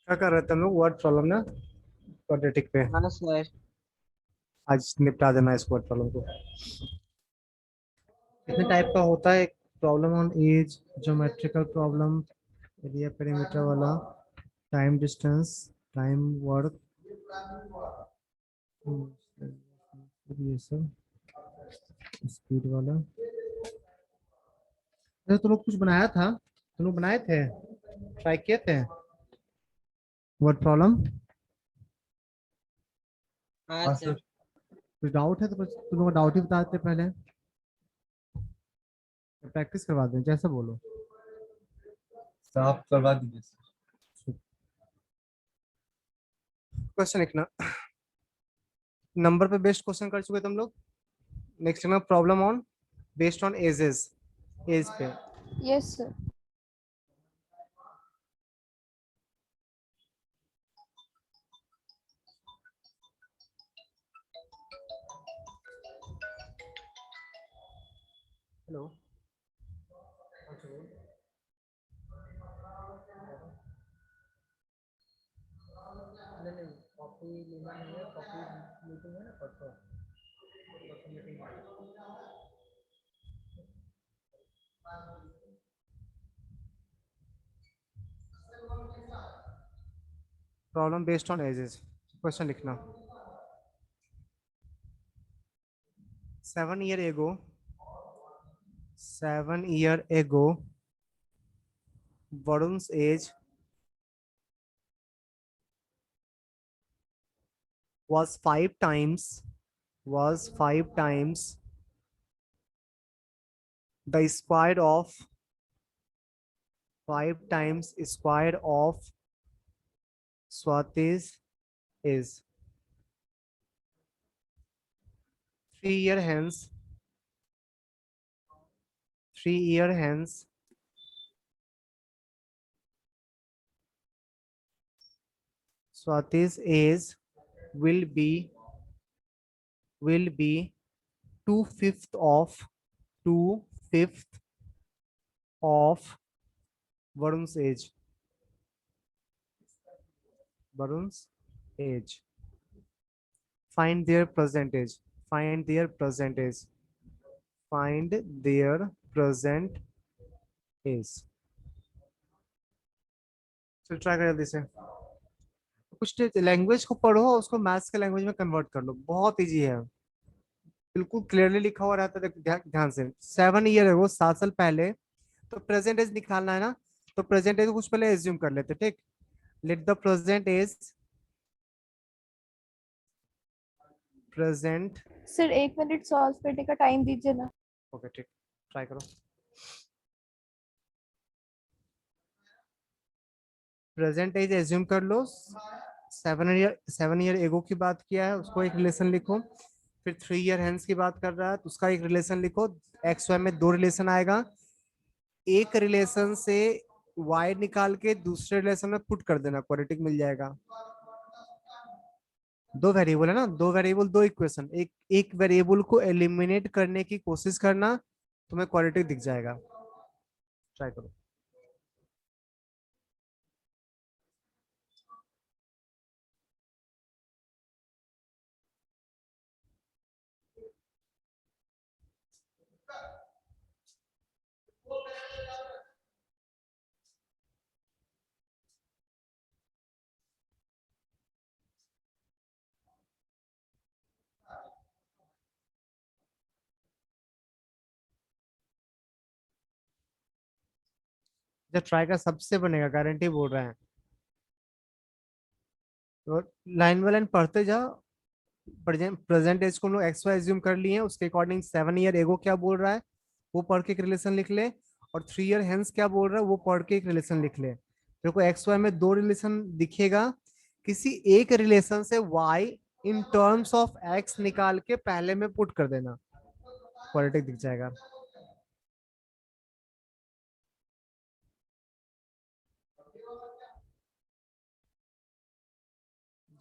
क्या कर रहे थे हम लोग वर्ड प्रॉब्लम ना क्वाड्रेटिक पे। हाँ सर। आज निपटा देना इस वर्ड प्रॉब्लम को। कितने टाइप का होता है? Problem on age, geometrical problem, area perimeter वाला, टाइम डिस्टेंस, टाइम वर्क, ये सब स्पीड वाला। अरे तुम लोग कुछ बनाया था? तुम लोग बनाए थे, ट्राई किए थे वर्ड प्रॉब्लम? हाँ और सर। कुछ डाउट है तो बस तुम लोग डाउट ही बता देते पहले, प्रैक्टिस करवा दें जैसा बोलो। साफ करवा दीजिए सर। क्वेश्चन लिखना, नंबर पे बेस्ड क्वेश्चन कर चुके तुम लोग। नेक्स्ट ना problem on based on ages, age पे। Yes sir. हेलो। नहीं नहीं, कॉफी लेना नहीं है, कॉफी मीटिंग है ना परसों, परसों मीटिंग है। Problem based on edges, question लिखना। 7 year ago, 7 year ago, Varun's age was five times the square of 5 times square of Swati's is. 3 year hence, 3 year hence, Swati's age will be two fifth of Varun's age. Varun's age. Find their percentage. Find their percentage. Find their present age. चल try कर जल्दी से। कुछ language को पढ़ो और उसको maths के लैंग्वेज में कन्वर्ट कर लो, बहुत इजी है। बिल्कुल क्लियरली लिखा हुआ रहता है, ध्यान से। 7 year है वो, 7 साल पहले। तो प्रेजेंट एज निकालना है ना, तो प्रेजेंट एज कुछ पहले एज्यूम कर लेते, ठीक। Let the present. Sir 1 minute solve करने का टाइम दीजिए ना। ओके ठीक, ट्राई करो। प्रेजेंट एज एज्यूम कर लो। 7 year एगो की बात किया है, उसको एक रिलेशन लिखो। फिर 3 year हैंस की बात कर रहा है तो उसका एक रिलेशन लिखो। एक्स वाई में दो रिलेशन आएगा, एक रिलेशन से वाई निकाल के दूसरे रिलेशन में पुट कर देना, क्वाड्रेटिक मिल जाएगा। दो वेरिएबल है ना, दो वेरिएबल दो इक्वेशन, एक एक वेरिएबल को एलिमिनेट करने की कोशिश करना, तुम्हें क्वाड्रेटिक दिख जाएगा। ट्राई करो। जब ट्राई का सबसे बनेगा, गारंटी बोल रहे हैं। तो लाइन बाय लाइन पढ़ते जाओ। प्रेजेंट एज को हम लोग एक्स वाई एज्यूम कर लिए हैं, उसके अकॉर्डिंग 7 year एगो क्या बोल रहा है वो पढ़ के एक रिलेशन लिख ले। और 3 year हेंस क्या बोल रहा है वो पढ़ के एक रिलेशन लिख ले। देखो एक्स वाई में दो रिलेशन दिखेगा, किसी एक रिलेशन से y in terms of x निकाल के पहले में पुट कर देना, क्वाड्रेटिक दिख जाएगा।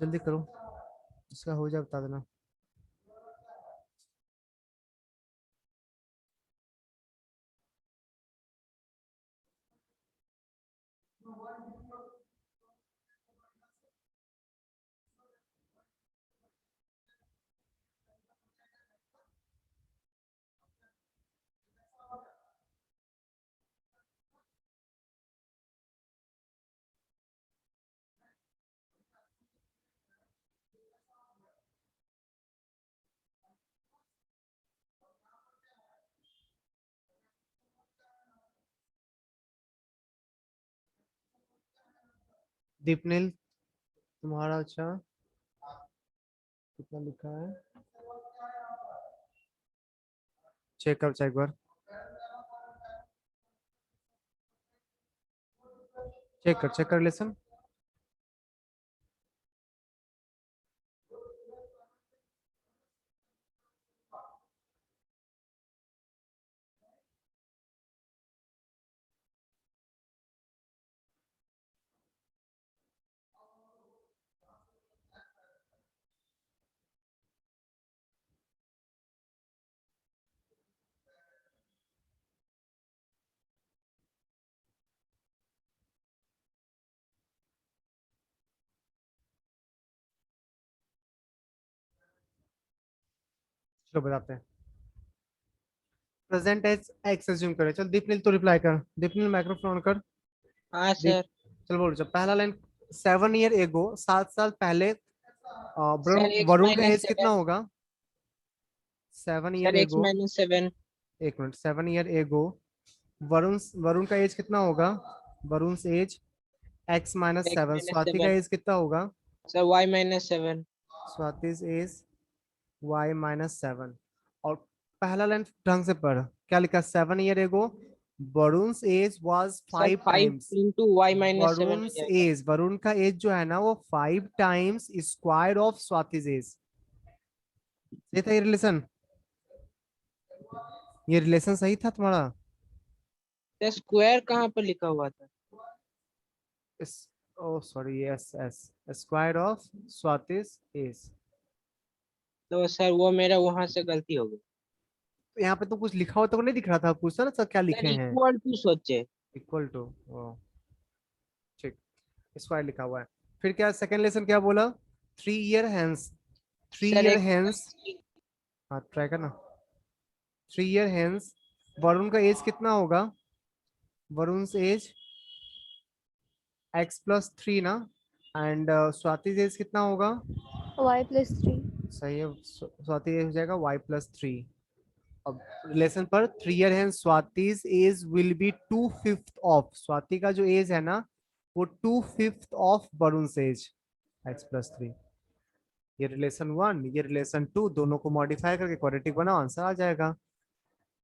जल्दी करो, इसका हो जाए बता देना। दीपनील तुम्हारा अच्छा कितना लिखा है, चेक कर एक बार, चेक कर लेसन। चलो बताते हैं। प्रेजेंट एज एक्स एज्यूम करें। चल दीपनील तो रिप्लाई कर, दीपनील माइक्रोफोन ऑन कर। हाँ दीप सर। चल बोल, जब पहला लाइन 7 ईयर एगो, 7 साल पहले सर एक्स वरुण का माइनस एज कितना 7। होगा? 7 ईयर सर एक्स एगो, माइनस 7। एक minute, 7 year ago Varun Varun का एज कितना होगा? Varun age x minus x seven minus Swati का 7। एज कितना होगा? Sir y minus 7। Swati age y-7। और पहला लाइन ढंग से पढ़, क्या लिखा? 7 year ago Varun age was sir 5 5 times. Into y minus 7 Varun हो जाएगा। एज, वरुण का एज जो है ना वो 5 times square of Swati age. ये था ये रिलेशन, ये रिलेशन सही था तुम्हारा? सर स्क्वायर कहाँ पर लिखा हुआ था? इस oh sorry, yes S, square of Swati age. तो सर वो मेरा वहां से गलती हो गई। यहाँ पे तो कुछ लिखा हुआ तो नहीं दिख रहा था, पूछा ना सर क्या लिखे सर हैं? इक्वल टू सोचे। इक्वल टू, ठीक, स्क्वायर लिखा हुआ है। फिर क्या सेकंड लेसन क्या बोला? 3 year hence, three sir year x hence minus 3। हाँ ट्राई करना। 3 ईयर हेंस वरुण का एज कितना होगा? वरुण एज x+3 ना, एंड स्वाति एज कितना होगा? y+3। सही है, स्वाति एज हो जाएगा y+3। अब रिलेशन पर 3 year hence Swati age will be 2/5 of, Swati का जो एज है ना वो 2/5 ऑफ वरुण एज, x+3। ये रिलेशन 1, ये रिलेशन 2, दोनों को मॉडिफाई करके क्वाड्रेटिक बनाओ, आंसर आ जाएगा।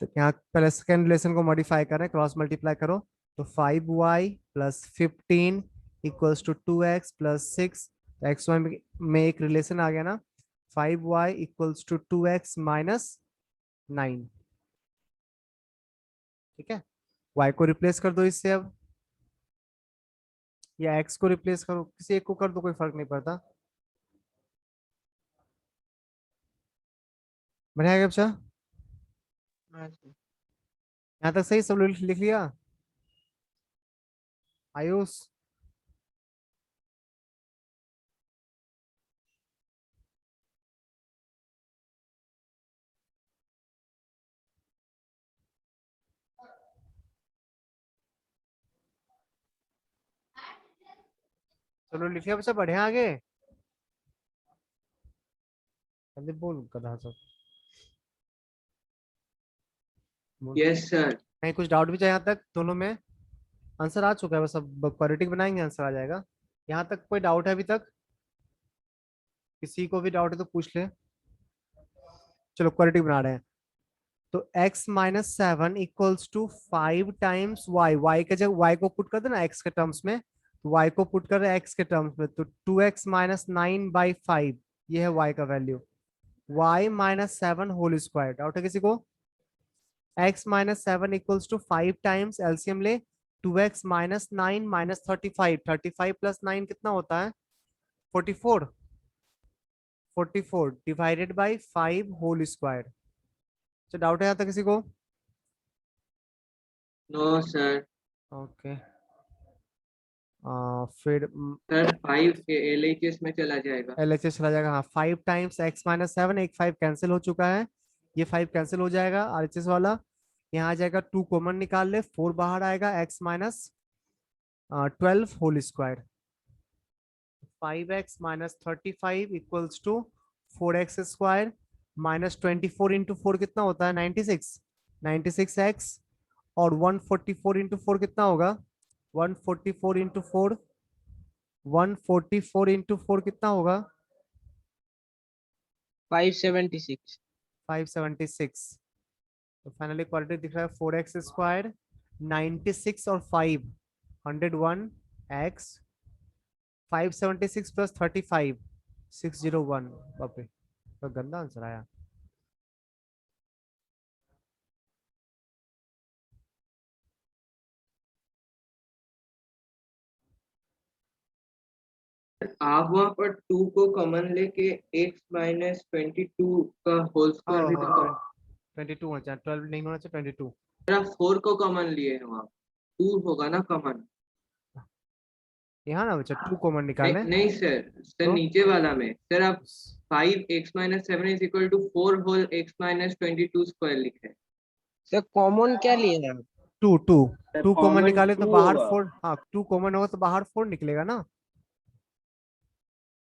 तो यहाँ पहले सेकेंड रिलेशन को मॉडिफाई करें, क्रॉस मल्टीप्लाई करो, तो 5y+15 equals to 2x+6। X Y में एक रिलेशन आ गया ना, 5y equals to 2x minus 9। ठीक है, y को रिप्लेस कर दो इससे अब, या x को रिप्लेस करो, किसी एक को कर दो, कोई फर्क नहीं पड़ता। बढ़िया है बच्चा, हाँ सर। यहाँ तक सही सब लिख लिया? आयुष चलो लिख लिया बच्चा, बढ़िया आगे जल्दी बोल गधा सब बोल। Yes sir. कहीं कुछ डाउट भी चाहिए यहाँ तक? दोनों में आंसर आ चुका है, बस अब क्वाड्रेटिक बनाएंगे आंसर आ जाएगा। यहाँ तक कोई डाउट है अभी तक? किसी को भी डाउट है तो पूछ ले। चलो क्वाड्रेटिक बना रहे हैं, तो x-7 equals to 5 times y के जगह y को पुट कर देना x के टर्म्स में, तो y को पुट कर रहे हैं x के टर्म्स में, तो 2x-9/5 ये है y का value, y-7 whole square. Doubt है किसी को? x-7 equals to 5 times, LCM ले, 2x-9 - 35 प्लस 9 कितना होता है? 44, 44 डिवाइडेड बाई 5 होल स्क्वायर। तो डाउट है यहाँ तक किसी को? No sir. ओके, फिर सर 5 के एलएचएस में चला जाएगा। एलएचएस चला जाएगा, हाँ 5 टाइम्स x-7, एक 5 कैंसिल हो चुका है, ये 5 कैंसिल हो जाएगा आरएचएस वाला, यहाँ आ जाएगा 2 कॉमन निकाल ले, 4 बाहर आएगा, x-12 whole square, 5x-35 equals to 4x square minus 24 into 4 कितना होता है? 96, 96x, और 144 इंटू 4 कितना होगा? 144 इंटू 4 144 इंटू 4 कितना होगा? 576। 576। तो फाइनली क्वाड्रेटिक दिख रहा है 4x स्क्वायर 96 और 5 101 x 576 प्लस 35 601। बाप रे, तो गंदा आंसर आया। आप वहाँ पर 2 को कॉमन लेके x माइनस 22 का होल स्क्वायर भी तो कर। 22 होना चाहिए, 12 नहीं होना चाहिए, 22। सर आप 4 को कॉमन लिए हैं वहाँ, 2 होगा ना कॉमन। यहाँ ना बच्चा 2 कॉमन निकालें नहीं सर, तो नीचे वाला में सर आप 5x minus 7 is equal to 4 whole x minus 22 square लिखे। सर कॉमन क्या लिए हैं आप? 2 कॉमन निकाले तो बाहर होगा। 4। हाँ 2 कॉमन होगा तो बाहर 4 निकलेगा ना,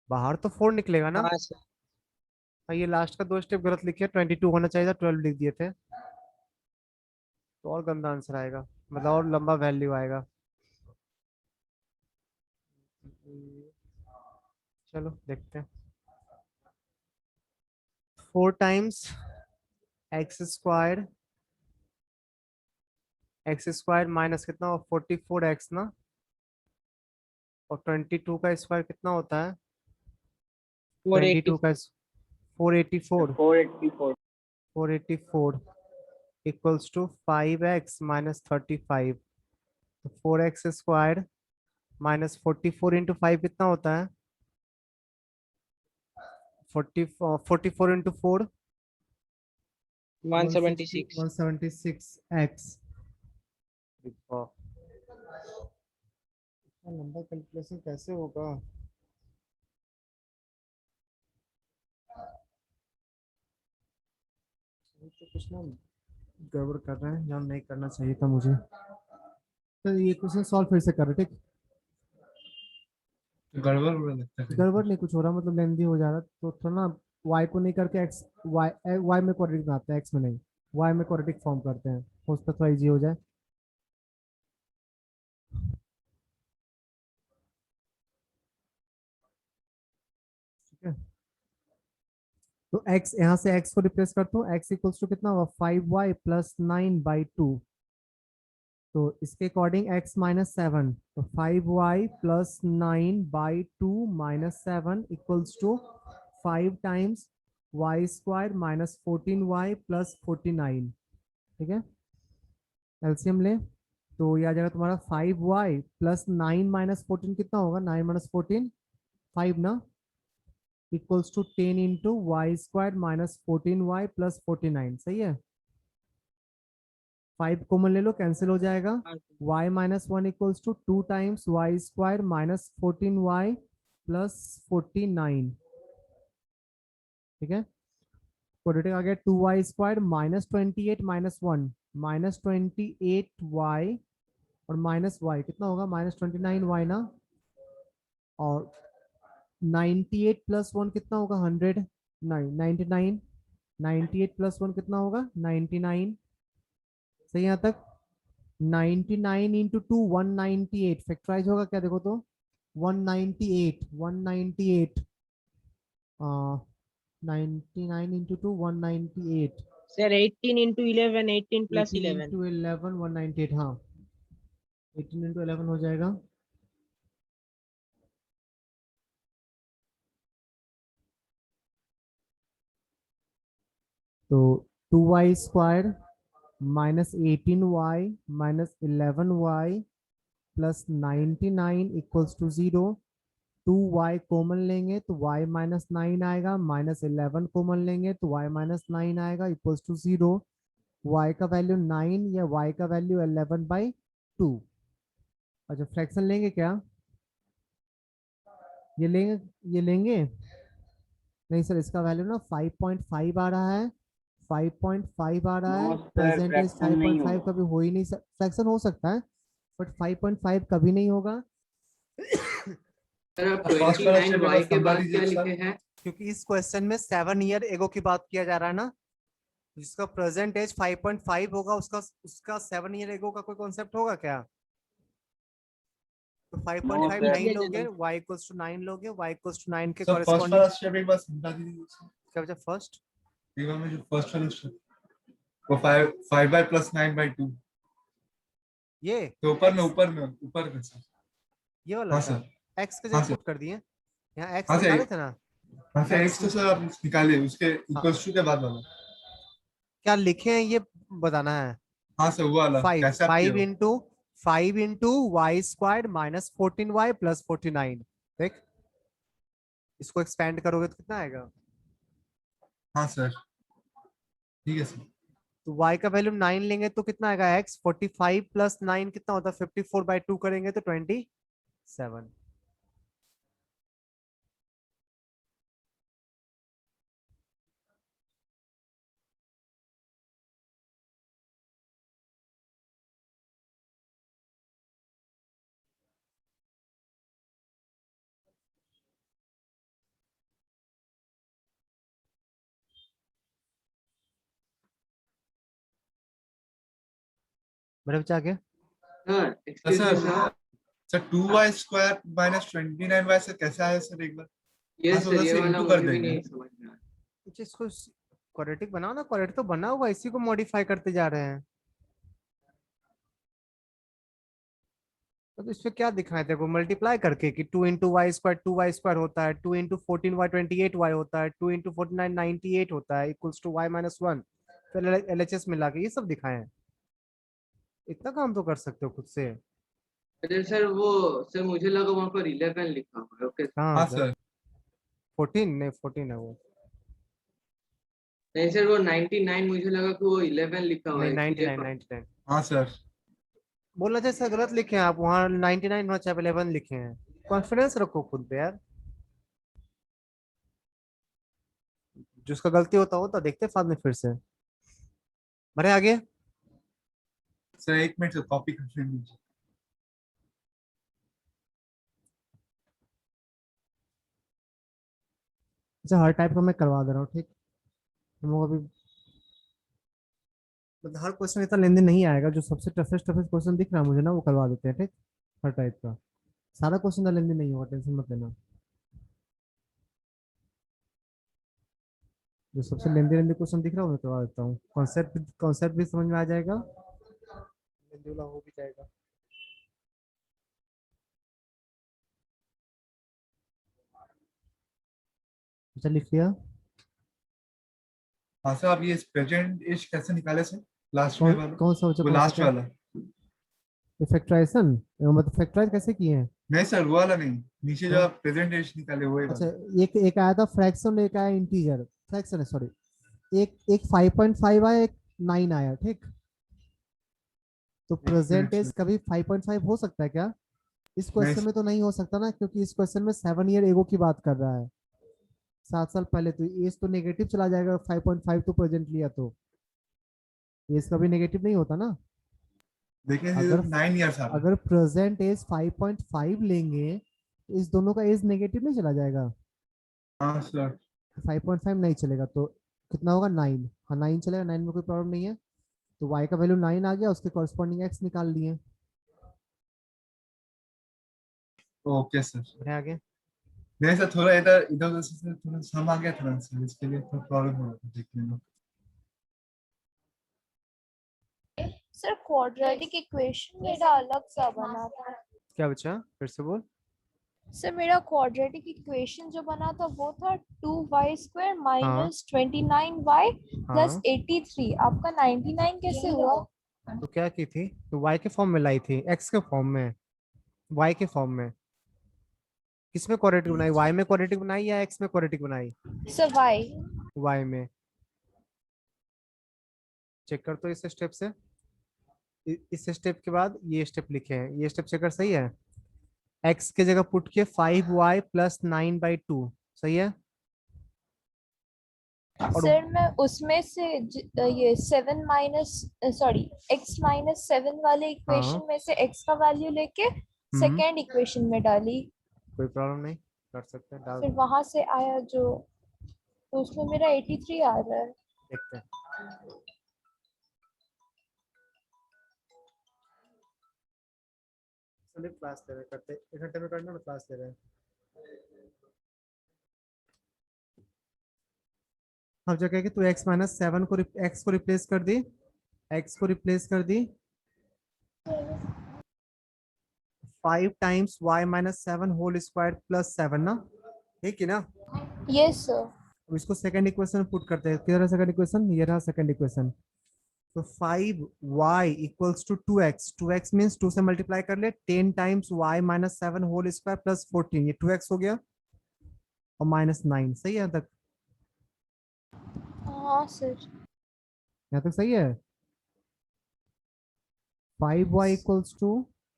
बाहर तो 4 निकलेगा ना। हाँ सर। हाँ, ये लास्ट का 2 स्टेप गलत लिखे, 22 होना चाहिए था, 12 लिख दिए थे, तो और गंदा आंसर आएगा, मतलब और लंबा वैल्यू आएगा। चलो देखते हैं। 4 टाइम्स एक्स स्क्वायर माइनस कितना हो 44x ना, और 22 का स्क्वायर कितना होता है? 22 का 484 484। 484 इक्वल्स टू 5x माइनस 35। तो 4x स्क्वायर माइनस 44 इंटू 5 कितना होता है? 44 इंटू 4 176। 176x। नंबर कैलकुलेशन कैसे होगा? तो कुछ ना गड़बड़ कर रहे हैं, जहाँ नहीं करना चाहिए था मुझे। तो ये क्वेश्चन सॉल्व फिर से कर रहे, ठीक? गड़बड़ हो लगता है। गड़बड़ नहीं कुछ हो रहा, मतलब लेंदी हो जा रहा, तो थोड़ा ना y को नहीं करके x y में क्वाड्रेटिक बनाते हैं, x में नहीं, y में क्वाड्रेटिक फॉर्म करते हैं, हो सकता है थोड़ा इजी हो जाए। ठीक है, तो x यहाँ से x को रिप्लेस करता हूँ, x इक्वल्स टू कितना होगा 5y प्लस 9/2। तो इसके अकॉर्डिंग x माइनस 7, तो 5y plus 9/2 minus 7 equals to 5 times y square minus 14y plus 49। ठीक है, एलसीएम ले तो यह आ जाएगा तुम्हारा 5y प्लस 9 माइनस 14 कितना होगा? 9 माइनस 14 5 ना, equals to 10 into y square minus 14y plus 49। सही है, 5 कॉमन ले लो, कैंसिल हो जाएगा। y minus 1 equals to 2 times y square minus 14y plus 49। ठीक है, क्वाड्रेटिक आ गया 2y square minus 28 minus 1 minus 28y और माइनस y कितना होगा? माइनस 29y ना, और 98 प्लस 1 कितना होगा? 100 नहीं 99, 98 प्लस 1 कितना होगा? 99। सही यहाँ तक। 99 इंटू 2 198 फैक्टराइज होगा क्या? देखो तो 198 198 99 into 2 198, sir 18 into 11, 18 plus 18 11। Into 11 198। हाँ 18 इंटू 11 हो जाएगा। तो 2y square minus 18y minus 11y plus 99 equals to 0। 2y common लेंगे तो y माइनस 9 आएगा, माइनस 11 कॉमन लेंगे तो y माइनस 9 आएगा इक्वल्स टू 0। y का वैल्यू 9 या y का वैल्यू 11/2। अच्छा फ्रैक्शन लेंगे क्या? ये लेंगे नहीं सर, इसका वैल्यू ना 5.5 आ रहा है, 5.5 आ रहा है। No, sir, परसेंटेज fraction नहीं 5.5 होगा। कभी हो ही नहीं, फ्रैक्शन हो सकता है बट 5.5 कभी नहीं होगा। सर आप फर्स्ट वाला 29 स्टेप y के समझा बाद दीजिए क्या सर। लिखे हैं? क्योंकि इस क्वेश्चन में 7 ईयर एगो की बात किया जा रहा है ना, जिसका प्रेजेंट एज 5.5 होगा, उसका 7 ईयर एगो का कोई कॉन्सेप्ट होगा क्या? तो 5.5 sir. 9 लोगे, y इक्वल्स टू 9 लोगे, y इक्वल्स टू 9 के सर फर्स्ट कॉरेस्पॉन्डिंग वाला स्टेप एक बार समझा दीजिए सर। क्या बचा फर्स्ट? देखो में जो फर्स्ट वाला स्टेप वो 5 बाय प्लस 9 बाय 2 ये तो ऊपर में सर। ये वाला हाँ था, सर। x के हाँ जगह सर। पुट कर दिए, यहाँ x हाँ सर। निकाले थे ना, हाँ सर x x तो सर आप निकालिए उसके इक्वल्स टू के बाद वाला। क्या लिखे हैं ये बताना है। हाँ सर वो वाला 5 कैसे आप किए हो? 5 into y square minus 14y plus 49। देख इसको एक्सपेंड करोगे तो कितना आएगा? हाँ सर ठीक है सर। तो y का वैल्यू 9 लेंगे तो कितना आएगा x, 45 प्लस 9 कितना होता है 54/2 करेंगे तो 27। मेरे बच्चा आगे हाँ excuse me sir sir. Sir 2y square minus 29y से कैसे आया सर एक बार? हाँ यस सर सर, उधर ये से वाला इंटू कर मुझे भी देंगे। नहीं समझ में आया। अच्छा इसको क्वाड्रेटिक बनाओ ना, क्वाड्रेटिक तो बना हुआ, इसी को मॉडिफाई करते जा रहे हैं। तो इसमें क्या दिखाए थे वो मल्टीप्लाई करके कि 2 into y square 2y square होता है, 2 इंटू 14y 28y होता है, 2 इंटू 49 98 होता है इक्वल्स टू y-1, फिर LHS मिला के ये सब दिखाए हैं। इतना काम तो कर सकते हो खुद से। अरे सर वो सर मुझे लगा वहाँ पर 11 लिखा हुआ है। ओके हाँ हाँ सर सर 14 नहीं 14 है वो, नहीं सर वो 99 मुझे लगा कि वो 11 लिखा हुआ नहीं है इसीलिए 99 हाँ सर। बोलना चाहिए सर, गलत लिखे हैं आप, वहाँ 99 होना चाहिए 11 लिखे हैं। कॉन्फिडेंस रखो खुद पे यार, जिसका गलती होता देखते हैं बाद में फिर से। बढ़े आगे। सर एक मिनट सर कॉपी कर लीजिए। अच्छा हर टाइप का मैं करवा दे रहा हूँ, ठीक। हम लोग अभी मतलब हर क्वेश्चन इतना लेन देन नहीं आएगा, जो सबसे टफेस्ट क्वेश्चन दिख रहा है मुझे ना वो करवा देते हैं, ठीक। हर टाइप का सारा क्वेश्चन का लेन देन नहीं होगा, टेंशन मत लेना। जो सबसे लेंदी क्वेश्चन दिख रहा है मैं करवा देता हूँ, कॉन्सेप्ट भी समझ में आ जाएगा, लेंदी वाला हो भी जाएगा। अच्छा लिख लिया। हाँ सर आप ये प्रेजेंट इश कैसे निकाले सर? लास्ट में वाला कौन सा बच्चा वो कौन सा लास्ट क्या वाला। इफेक्ट्राइजेशन, मतलब फैक्टराइज कैसे किए हैं? नहीं सर वो वाला नहीं, नीचे जो हाँ? आप प्रेजेंट इश निकाले वही अच्छा वाला। एक एक आया था फ्रैक्शन, एक आया इंटीजर, फ्रैक्शन है सॉरी, एक एक 5.5 आया, एक 9 आया, ठीक। तो एक मिनट प्रेजेंटेज सर। कभी 5.5 हो सकता है क्या? इस नहीं क्वेश्चन में तो नहीं हो सकता ना, क्योंकि इस क्वेश्चन में 7 ईयर एगो की बात कर रहा है, 7 साल पहले, तो एज तो नेगेटिव चला जाएगा 5.5 तो प्रेजेंट लिया तो एज कभी नेगेटिव नहीं होता ना। देखिए अगर 9 ईयर्स आ रहा है। अगर प्रेजेंट एज 5.5 लेंगे तो इस दोनों का एज नेगेटिव नहीं चला जाएगा, हाँ सर 5.5 नहीं चलेगा तो कितना होगा 9। हाँ 9 चलेगा, 9 में कोई प्रॉब्लम नहीं है। तो y का वैल्यू 9 आ गया, उसके कॉरस्पॉन्डिंग x निकाल लिए। Okay sir. बढ़िया आगे। नहीं सर थोड़ा इधर इधर उधर से थोड़ा सम आ गया था ना सर, इसके लिए थोड़ा प्रॉब्लम हो रहा था देखने में। सर क्वाड्रेटिक इक्वेशन मेरा अलग सा बना था। क्या बचा फिर से बोल। सर मेरा क्वाड्रेटिक इक्वेशन जो बना था वो था 2y² माइनस 29y प्लस हाँ 83। आपका 99 कैसे हुआ? तो क्या की थी, तो y के फॉर्म में लाई थी, x के फॉर्म में, y के फॉर्म में। किसमें क्वाड्रेटिक बनाई, y में क्वाड्रेटिक बनाई या x में क्वाड्रेटिक बनाई? Sir y। y में। चेक कर तो इस स्टेप से, इस स्टेप के बाद ये स्टेप लिखे हैं, ये स्टेप चेक कर सही है। x के जगह पुट किए 5y प्लस 9/2, सही है। और सर मैं उसमें से ये 7 माइनस सॉरी x माइनस 7 वाले इक्वेशन हाँ में से x का वैल्यू लेके सेकेंड इक्वेशन में डाली, कोई प्रॉब्लम नहीं, कर सकते हैं, डाल फिर वहां से आया जो, तो उसमें मेरा 83 आ रहा है। देखते हैं। अभी क्लास ले रहे हैं, करते 1 घंटे में करना ना, क्लास ले रहे हैं। अब जो कहेगी तू x-7 को x को रिप्लेस कर दी, x को रिप्लेस कर दी 5 times y-7 whole square plus 7 ना, ठीक है ना। Yes sir. अब इसको सेकंड इक्वेशन में पुट करते हैं। किधर है सेकंड इक्वेशन, ये रहा सेकंड इक्वेशन। तो 5y equals to 2x, 2x means 2 से मल्टीप्लाई कर ले, 10 times y-7 whole square plus 14, ये 2x हो गया और -9। सही है यहाँ तक, हाँ सर। यहाँ तक सही है। 5y इक्वल्स टू,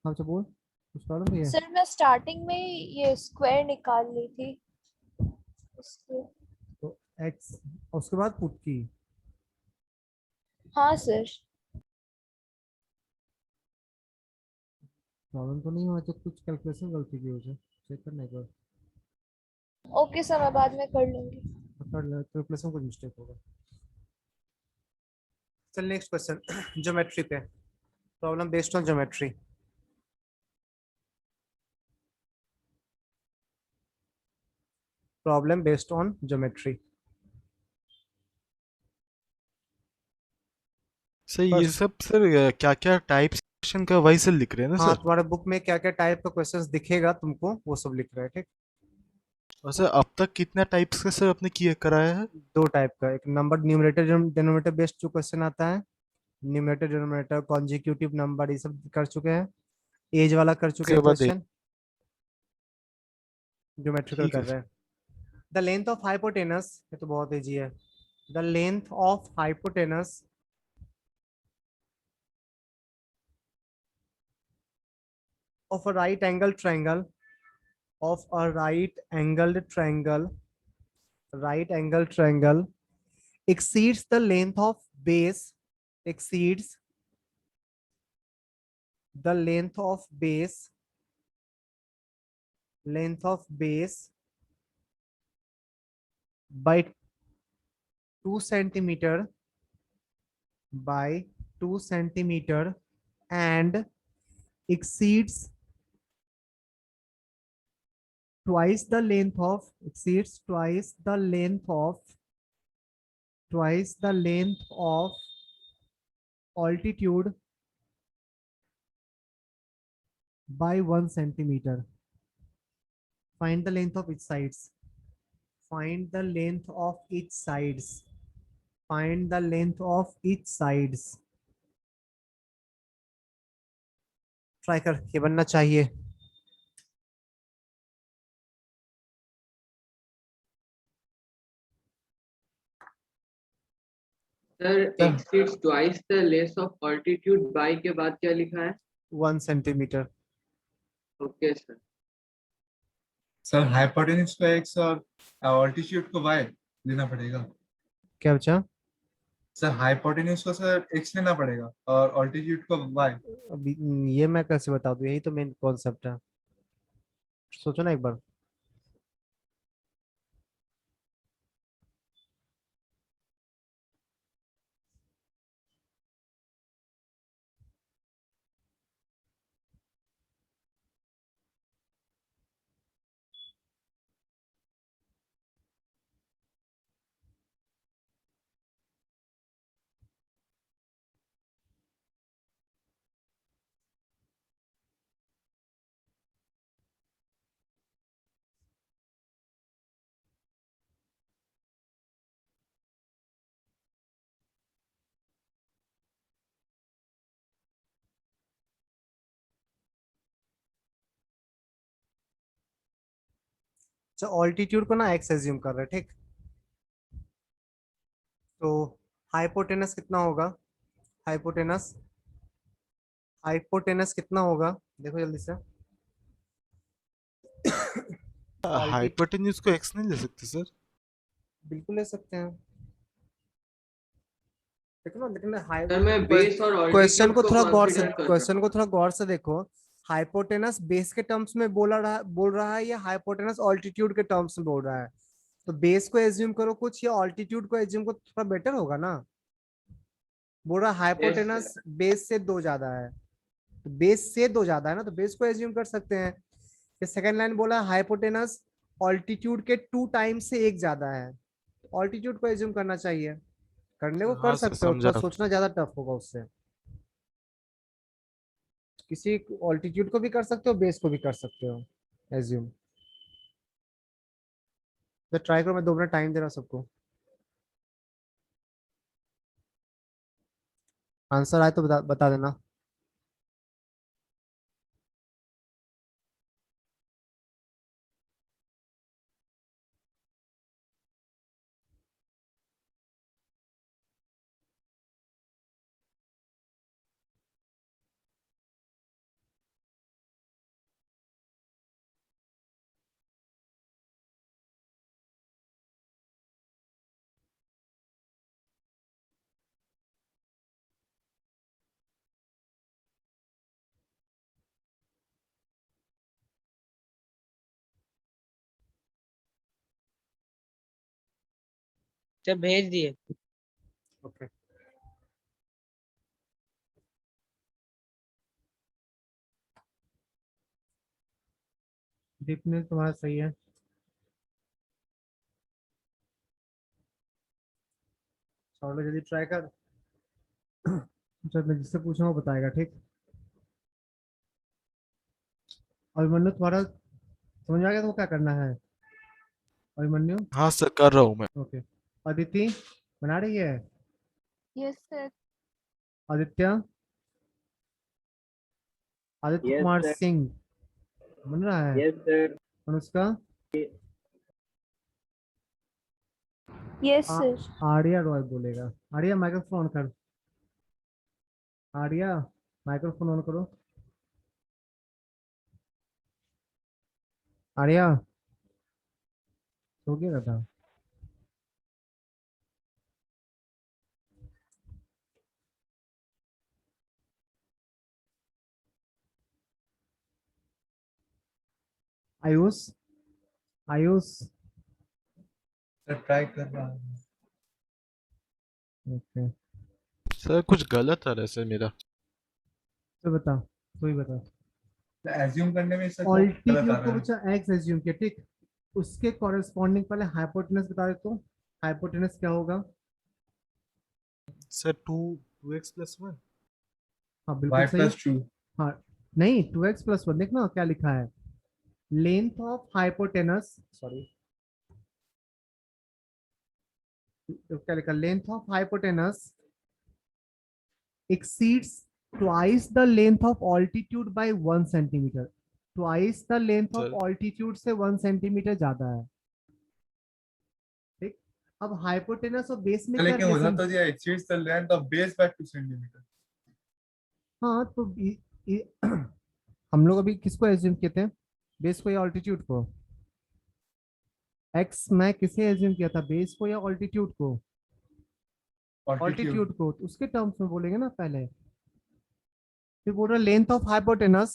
हाँ अच्छा बोल, कुछ प्रॉब्लम नहीं है। सर मैं स्टार्टिंग में ये स्क्वायर निकाल ली थी इसलिए। तो x और उसके बाद पुट की, हाँ सर। प्रॉब्लम तो नहीं हुआ तो कुछ कैलकुलेशन गलती की वजह, चेक करना एक बार। ओके सर, मैं बाद में कर लूंगी। कैलकुलेशन कुछ मिस्टेक होगा। चल नेक्स्ट क्वेश्चन, ज्योमेट्री पे, problem based on geometry. Problem based on geometry. Sir ये First- सब सर क्या क्या टाइप्स क्वेश्चन का वही से लिख रहे हैं ना हाँ सर? तुम्हारे बुक में क्या क्या टाइप का क्वेश्चंस दिखेगा तुमको, वो सब लिख रहे हैं, ठीक। और सर अब तक कितना टाइप्स का सर आपने किया कराया है? 2 टाइप का, एक नंबर न्यूमरेटर डिनोमिनेटर बेस्ड जो क्वेश्चन आता है, न्यूमरेटर डिनोमिनेटर कॉन्जिक्यूटिव नंबर, ये सब कर चुके हैं। एज वाला कर चुके उसके हैं बाद क्वेश्चन, ज्योमेट्रिकल ठीक कर है रहे सर। हैं। द लेंथ ऑफ हाइपोटेनस, ये तो बहुत इजी है। The length of hypotenuse of a right angle triangle, of a right angle triangle exceeds the length of base, exceeds the length of base by 2 centimeter by 2 centimeter and exceeds twice the length of, exceeds twice the length of altitude by 1 centimeter. Find the length of each sides. Find the length of each sides. Find the length of each sides. Try कर, ये बनना चाहिए। Sir exceeds twice the length of altitude by के बाद क्या लिखा है? 1 centimetre. Okay sir. Sir hypotenuse को x और ऑल्टीट्यूड को y लेना पड़ेगा। क्या बचा? सर हाइपोटेन्यूज को सर x लेना पड़ेगा और ऑल्टीट्यूड को y। अभी ये मैं कैसे बता दूं, यही तो मेन कॉन्सेप्ट है, सोचो ना एक बार। अच्छा ऑल्टीट्यूड को ना एक्स एज्यूम कर रहे हैं, ठीक। तो हाइपोटेनस कितना होगा, हाइपोटेनस हाइपोटेनस कितना होगा, देखो जल्दी से। ऑल्टी हाइपोटेन्यूज को एक्स नहीं ले सकते सर? बिल्कुल ले सकते हैं, देखो ना, लेकिन सर मैं बेस और क्वेश्चन altitude को थोड़ा गौर से, consider कर रहा क्वेश्चन को थोड़ा गौर से देखो। हाइपोटेनस बेस के टर्म्स में बोल रहा है या हाइपोटेनस ऑल्टीट्यूड के टर्म्स में बोल रहा है? तो बेस को एज्यूम करो कुछ या ऑल्टीट्यूड को एज्यूम करो, थोड़ा बेटर होगा ना। बोल रहा हूँ। Yes, hypotenuse sir. बेस से 2 ज्यादा है, तो बेस से 2 ज्यादा है ना, तो बेस को एज्यूम कर सकते हैं। ये सेकंड लाइन बोला हाइपोटेनस ऑल्टीट्यूड के 2 टाइम्स से 1 ज्यादा है, ऑल्टीट्यूड को एज्यूम करना चाहिए। करने को कर हाँ सर सकते हो, समझा। थोड़ा सोचना ज्यादा टफ होगा उससे। किसी ऑल्टीट्यूड को भी कर सकते हो, बेस को भी कर सकते हो एज्यूम। तो ट्राई करो, मैं 2 मिनट टाइम दे रहा हूं सबको। आंसर आए तो बता देना। सर भेज दिए। ओके। डीपनेस तुम्हारा सही है। छोड़ जल्दी ट्राई कर। जब मैं जिससे पूछूंगा वो बताएगा, ठीक। अभिमन्यु तुम्हारा समझ में आ गया तो क्या करना है? अभिमन्यु। हाँ सर कर रहा हूँ मैं। ओके। अदिति बना रही है? Yes sir. Aditya, Aditya yes Kumar sir. Singh बन रहा है? Yes sir. Anushka. Yes ah- sir. Arya Roy बोलेगा। आर्या माइक्रोफोन कर। आर्या माइक्रोफोन ऑन करो। आर्या सो गया था। आयुष, आयुष। सर ट्राई कर रहा हूँ। ओके, सर कुछ गलत आ रहा है सर मेरा। तो बता, तू ही बता। एज्यूम करने में सर को गलत आ ऑल्टीट्यूड को रहा है। बच्चा एक्स एज्यूम किया, ठीक। उसके कॉरेस्पॉन्डिंग पहले हाइपोटेनस बता दे तो। हाइपोटेनस क्या होगा? Sir 2x+1। हाँ बिल्कुल वाई सही। Plus two. हाँ, नहीं 2x+1 देखना क्या लिखा है। लेंथ ऑफ हाइपोटेनस, सॉरी, क्या लिखा? Length of hypotenuse exceeds twice the length of altitude by 1 centimetre. Twice the length of sir altitude से 1 सेंटीमीटर ज्यादा है, ठीक। अब हाइपोटेनस और बेस में क्या लेकिन उधर रिलेशन? तो दिया exceeds the length of base by 2 centimetre. हाँ तो हम लोग अभी किसको एज्यूम किए थे? बेस को या ऑल्टीट्यूड को? एक्स मैं किसे एज्यूम किया था, बेस को या ऑल्टीट्यूड को? ऑल्टीट्यूड। ऑल्टीट्यूड को, तो उसके टर्म्स में बोलेंगे ना पहले। फिर बोल रहा length of hypotenuse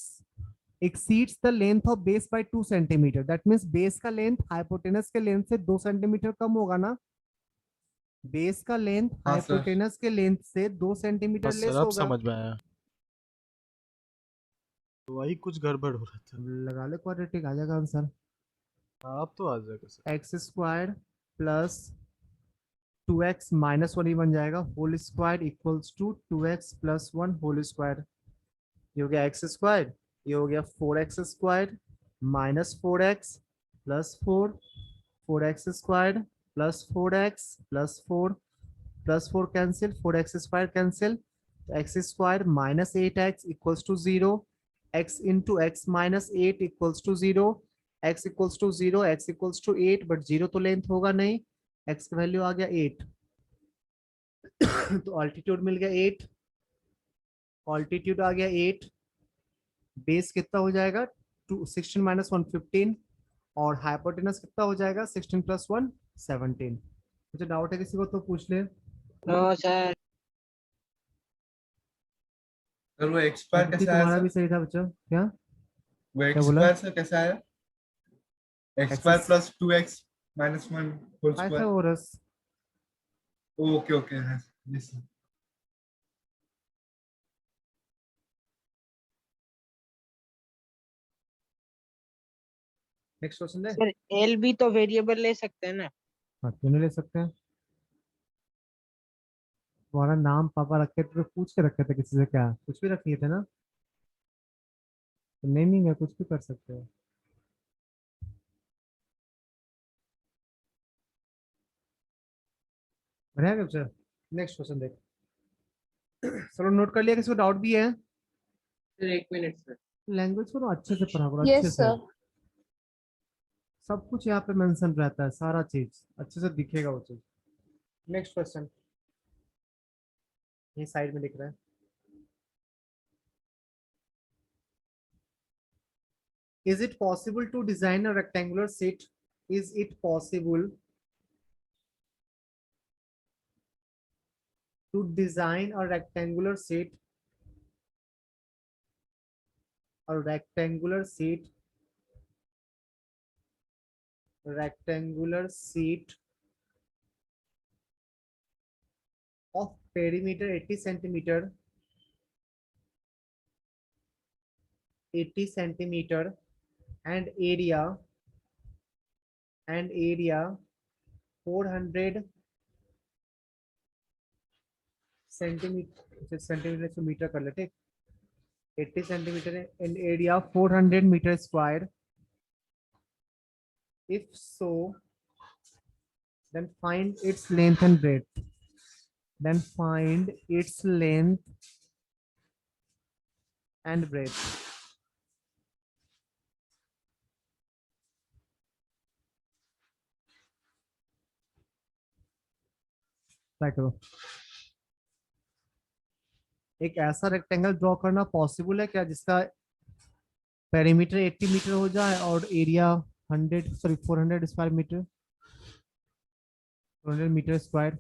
exceeds the length of base by 2 centimetre. That means base का लेंथ हाइपोटेनस के लेंथ से 2 सेंटीमीटर कम होगा ना। बेस का लेंथ हाँ सर। हाइपोटेनस के लेंथ से 2 सेंटीमीटर हाँ सर लेस अब होगा। समझ में आया। तो वही कुछ गड़बड़ हो रहा था। लगा ले क्वाड्रेटिक, आ जाएगा आंसर। हाँ अब तो आ जाएगा sir. X square plus 2x minus 1 ही बन जाएगा, whole square equals to 2x plus 1 whole square. ये हो गया एक्स स्क्वायर, ये हो गया 4x square minus 4x plus 4, 4x square plus 4x plus 4 plus 4 cancel, 4x square cancel, x square minus 8x equals to 0, x into x minus 8 equals to 0, x equals to 0, x equals to 8, but 0 तो length होगा नहीं, x का value आ गया 8। तो altitude मिल गया 8, altitude आ गया 8। Base कितना हो जाएगा? 16 माइनस 1 15, और हाइपोटेनस कितना हो जाएगा? 16 प्लस 1 17। मुझे डाउट है किसी को तो पूछ ले। No sir. सर वो एक्स स्क्वायर अदिति कैसे आया तुम्हारा सर? भी सही था बच्चा, क्या वो क्या एक्स बोला? स्क्वायर सर कैसे आया? X square excess plus 2x minus 1 whole square. Pythagoras. Okay okay yes sir. Next question दे। सर एल भी तो वेरिएबल ले सकते हैं ना। हाँ क्यों नहीं ले सकते हैं? तुम्हारा नाम पापा रखे थे तो पूछ के रखे थे किसी से? क्या कुछ भी रख लिए थे ना? तो नेमिंग है, कुछ भी कर सकते हो। बढ़िया कैप्चर। नेक्स्ट क्वेश्चन देख। चलो नोट कर लिया, किसी को डाउट भी है? सर एक मिनट सर। लैंग्वेज को ना अच्छे से पढ़ा करो, अच्छे यस से। सर। सब कुछ यहाँ पे मेंशन रहता है, सारा चीज अच्छे से दिखेगा वो चीज। नेक्स्ट क्वेश्चन, ये साइड में दिख रहा है। Is it possible to design a rectangular set? Is it possible to design a rectangular set? A rectangular set, rectangular set of perimeter 80 centimeter, 80 centimeter and area 400 centimeter, centimeter से metre कर लेते। 80 centimeter and area 400 meter square. If so, then find its length and breadth. Then find its length and breadth. Try करो। एक ऐसा rectangle draw करना possible है क्या जिसका पेरीमीटर 80 मीटर हो जाए और area 400 square metre, 400 metre square.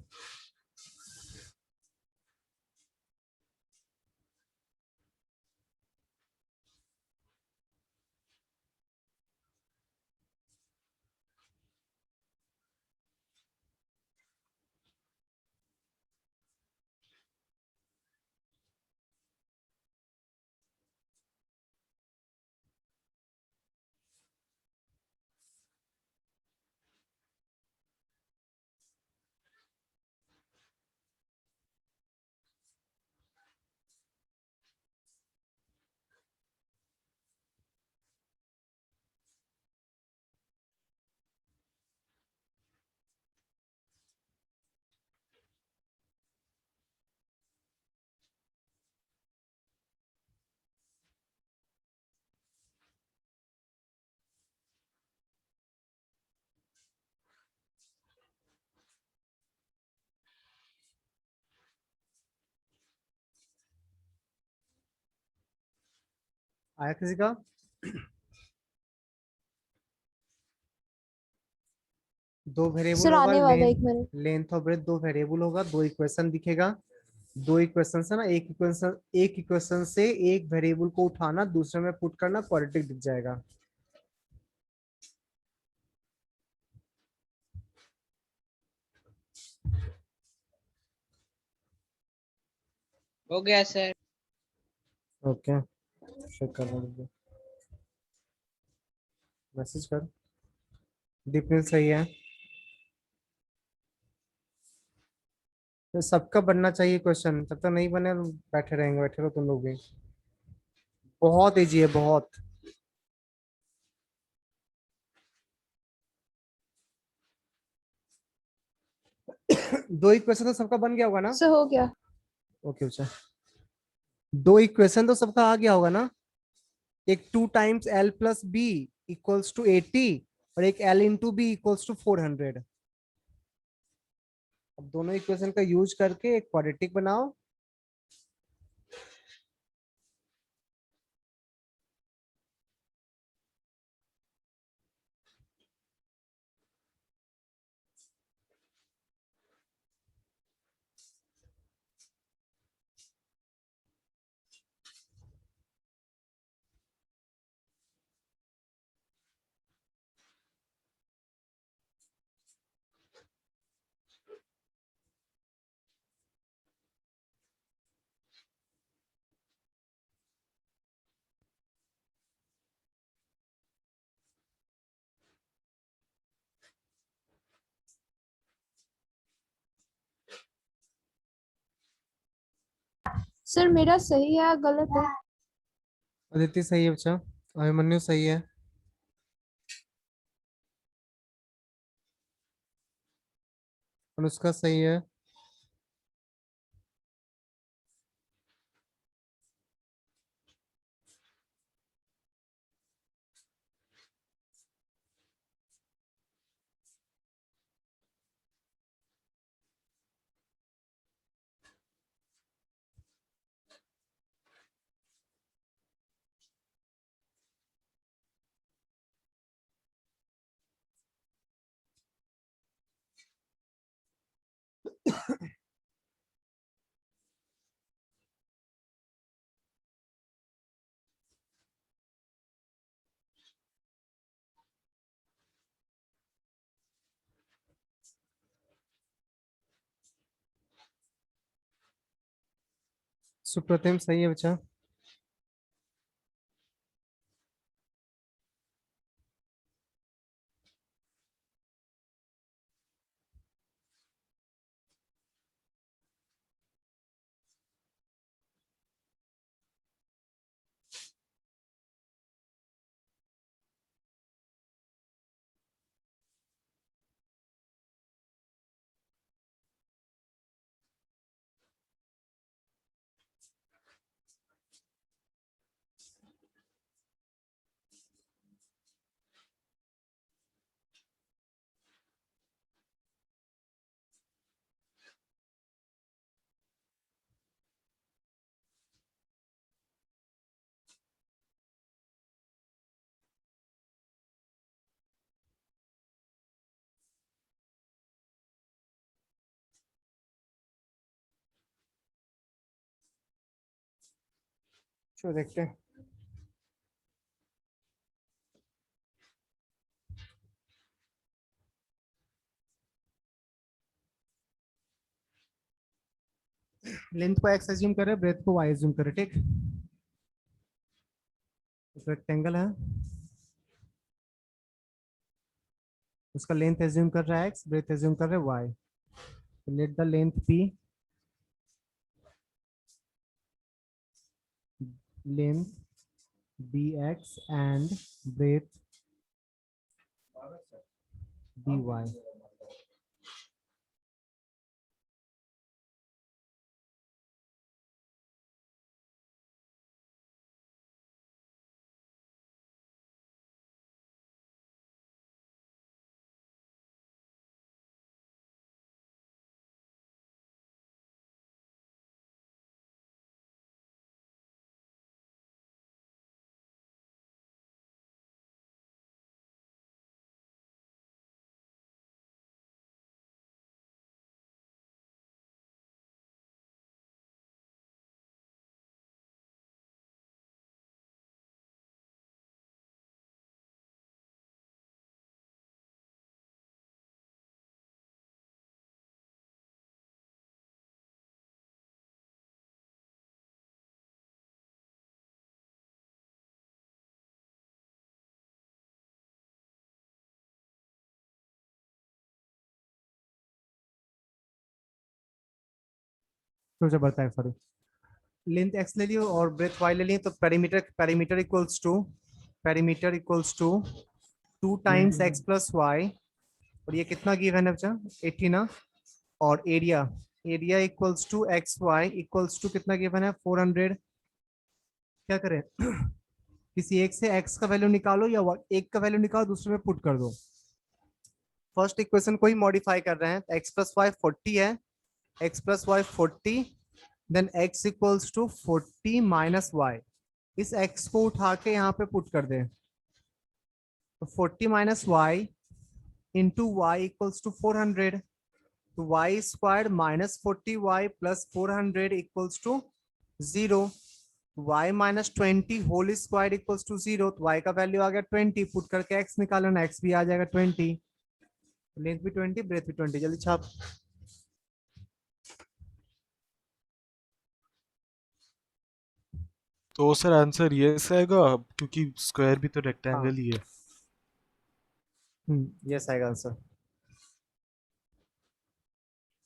आया किसी का? दो वेरिएबल सर होगा, आने वाला है, एक मिनट। लेंथ और ब्रेथ दो वेरिएबल होगा, दो इक्वेशन दिखेगा। दो इक्वेशन है ना, एक इक्वेशन से एक वेरिएबल को उठाना, दूसरे में पुट करना, क्वाड्रेटिक दिख जाएगा। हो गया सर। ओके, चेक कर लो, मैसेज कर। डिफरेंस सही है तो सबका बनना चाहिए क्वेश्चन। जब तक नहीं बने तो बैठे रहेंगे, बैठे रहो तुम लोग भी। बहुत इजी है, बहुत। दो इक्वेशन तो सबका बन गया होगा ना? सर हो गया। ओके अच्छा, दो इक्वेशन तो सबका आ गया होगा ना? एक 2 times L plus B equals to 80 और एक L into B equals to 400। अब दोनों इक्वेशन का यूज करके एक क्वाड्रेटिक बनाओ। सर मेरा सही है या गलत है? अदिति सही है बच्चा, अभिमन्यु सही है, अनुष्का सही है, सुप्रतिम सही है बच्चा, चलो देखते हैं। लेंथ को एक्स एज्यूम करें, ब्रेथ को वाई एज्यूम करें, ठीक। रेक्टेंगल है, उसका लेंथ एज्यूम कर रहा है एक्स, ब्रेथ एज्यूम कर रहा है y. Let the length be, length be x and breadth be y. तो जब बढ़ता है, सॉरी, लेंथ एक्स ले लियो और ब्रेथ वाई ले लिए, तो perimeter perimeter equals to, perimeter equals to 2 times x plus y, और ये कितना गिवन है बच्चा, 80 ना। और area, area equals to x y equals to कितना गिवन है, 400। क्या करें किसी एक से x का वैल्यू निकालो या एक का वैल्यू निकालो, दूसरे में पुट कर दो। फर्स्ट इक्वेशन को ही मॉडिफाई कर रहे हैं, तो x प्लस वाई 40 है, x plus y 40, then x equals to 40 minus y. इस x को उठा के यहाँ पे पुट कर दे, तो 40 minus y into y equals to 400, तो y square minus 40y plus 400 equals to 0। y minus 20 whole square equals to 0, तो y का वैल्यू आ गया 20, पुट करके x निकालो ना, x भी आ जाएगा 20, लेंथ भी 20, ब्रेथ भी 20, जल्दी छाप। तो सर आंसर यस आएगा क्योंकि स्क्वायर भी तो हाँ, रेक्टेंगल ही है। यस आएगा आंसर।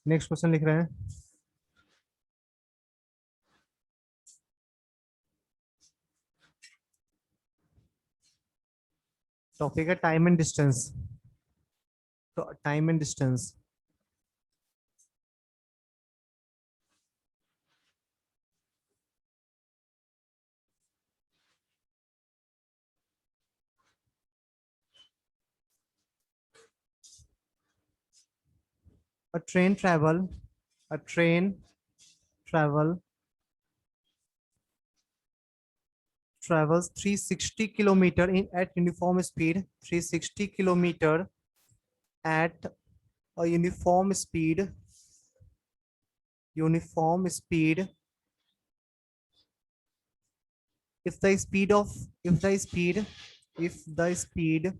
नेक्स्ट क्वेश्चन लिख रहे हैं, टॉपिक है टाइम एंड डिस्टेंस। तो time and distance, a train travel a train travel travels 360 kilometer in at uniform speed, 360 kilometer at a uniform speed, if the speed of if the speed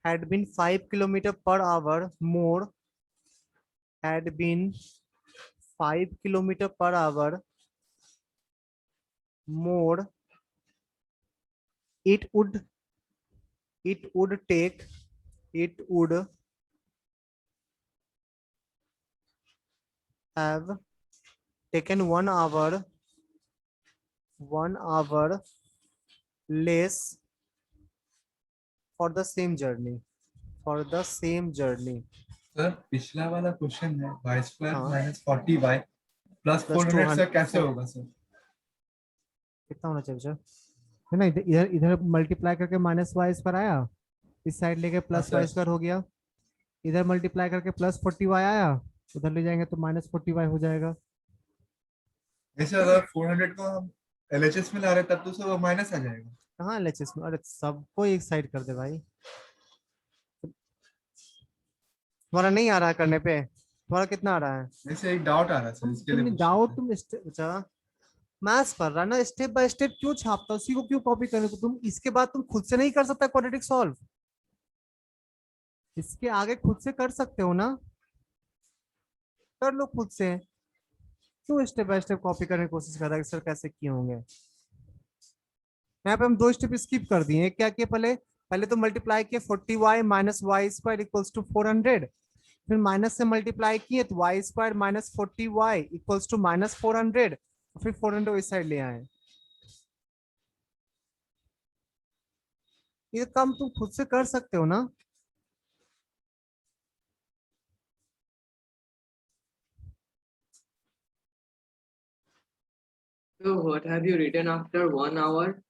had been 5 kilometer per hour more, had been 5 kilometer per hour more, it would take it would have taken 1 hour less for the same journey, sir पिछला वाला question है y square हाँ। Minus 40y plus Plus 400 से 200 कैसे होगा sir? कितना होना चाहिए सर? है ना, इधर इधर इधर मल्टीप्लाई करके माइनस वाई स्क्वायर आया, इस साइड लेके प्लस हाँ, वाई सर। स्क्वायर हो गया, इधर मल्टीप्लाई करके प्लस 40y आया, उधर ले जाएंगे तो माइनस 40y हो जाएगा। ऐसे अगर 400 को हम LHS में ला रहे तब तो सर वो माइनस आ जाएगा। कहाँ एलएचएस में? अरे सबको एक साइड कर दे भाई, तुम्हारा नहीं आ रहा है करने पे, तुम्हारा कितना आ रहा है? ऐसे एक डाउट आ रहा है सर, इसके लिए तुम पूछ डाउट, रहे थे। तुम अच्छा मैथ्स पढ़ रहा है ना, स्टेप बाय स्टेप क्यों छापता, उसी को क्यों कॉपी करने को? तुम इसके बाद तुम खुद से नहीं कर सकता क्वाड्रेटिक सॉल्व, इसके आगे खुद से कर सकते हो ना, कर लो खुद से, क्यों स्टेप बाय स्टेप कॉपी करने की कोशिश कर रहा है सर कैसे किए होंगे? यहाँ पे हम 2 स्टेप स्किप कर दिए, क्या किए पहले? पहले तो मल्टीप्लाई किए 40y minus y square equals to 400, फिर माइनस से मल्टीप्लाई किए तो y square minus 40y equals to minus 400, फिर 400 इस साइड ले आए। ये काम तुम खुद से कर सकते हो ना। So what have you written after 1 hour?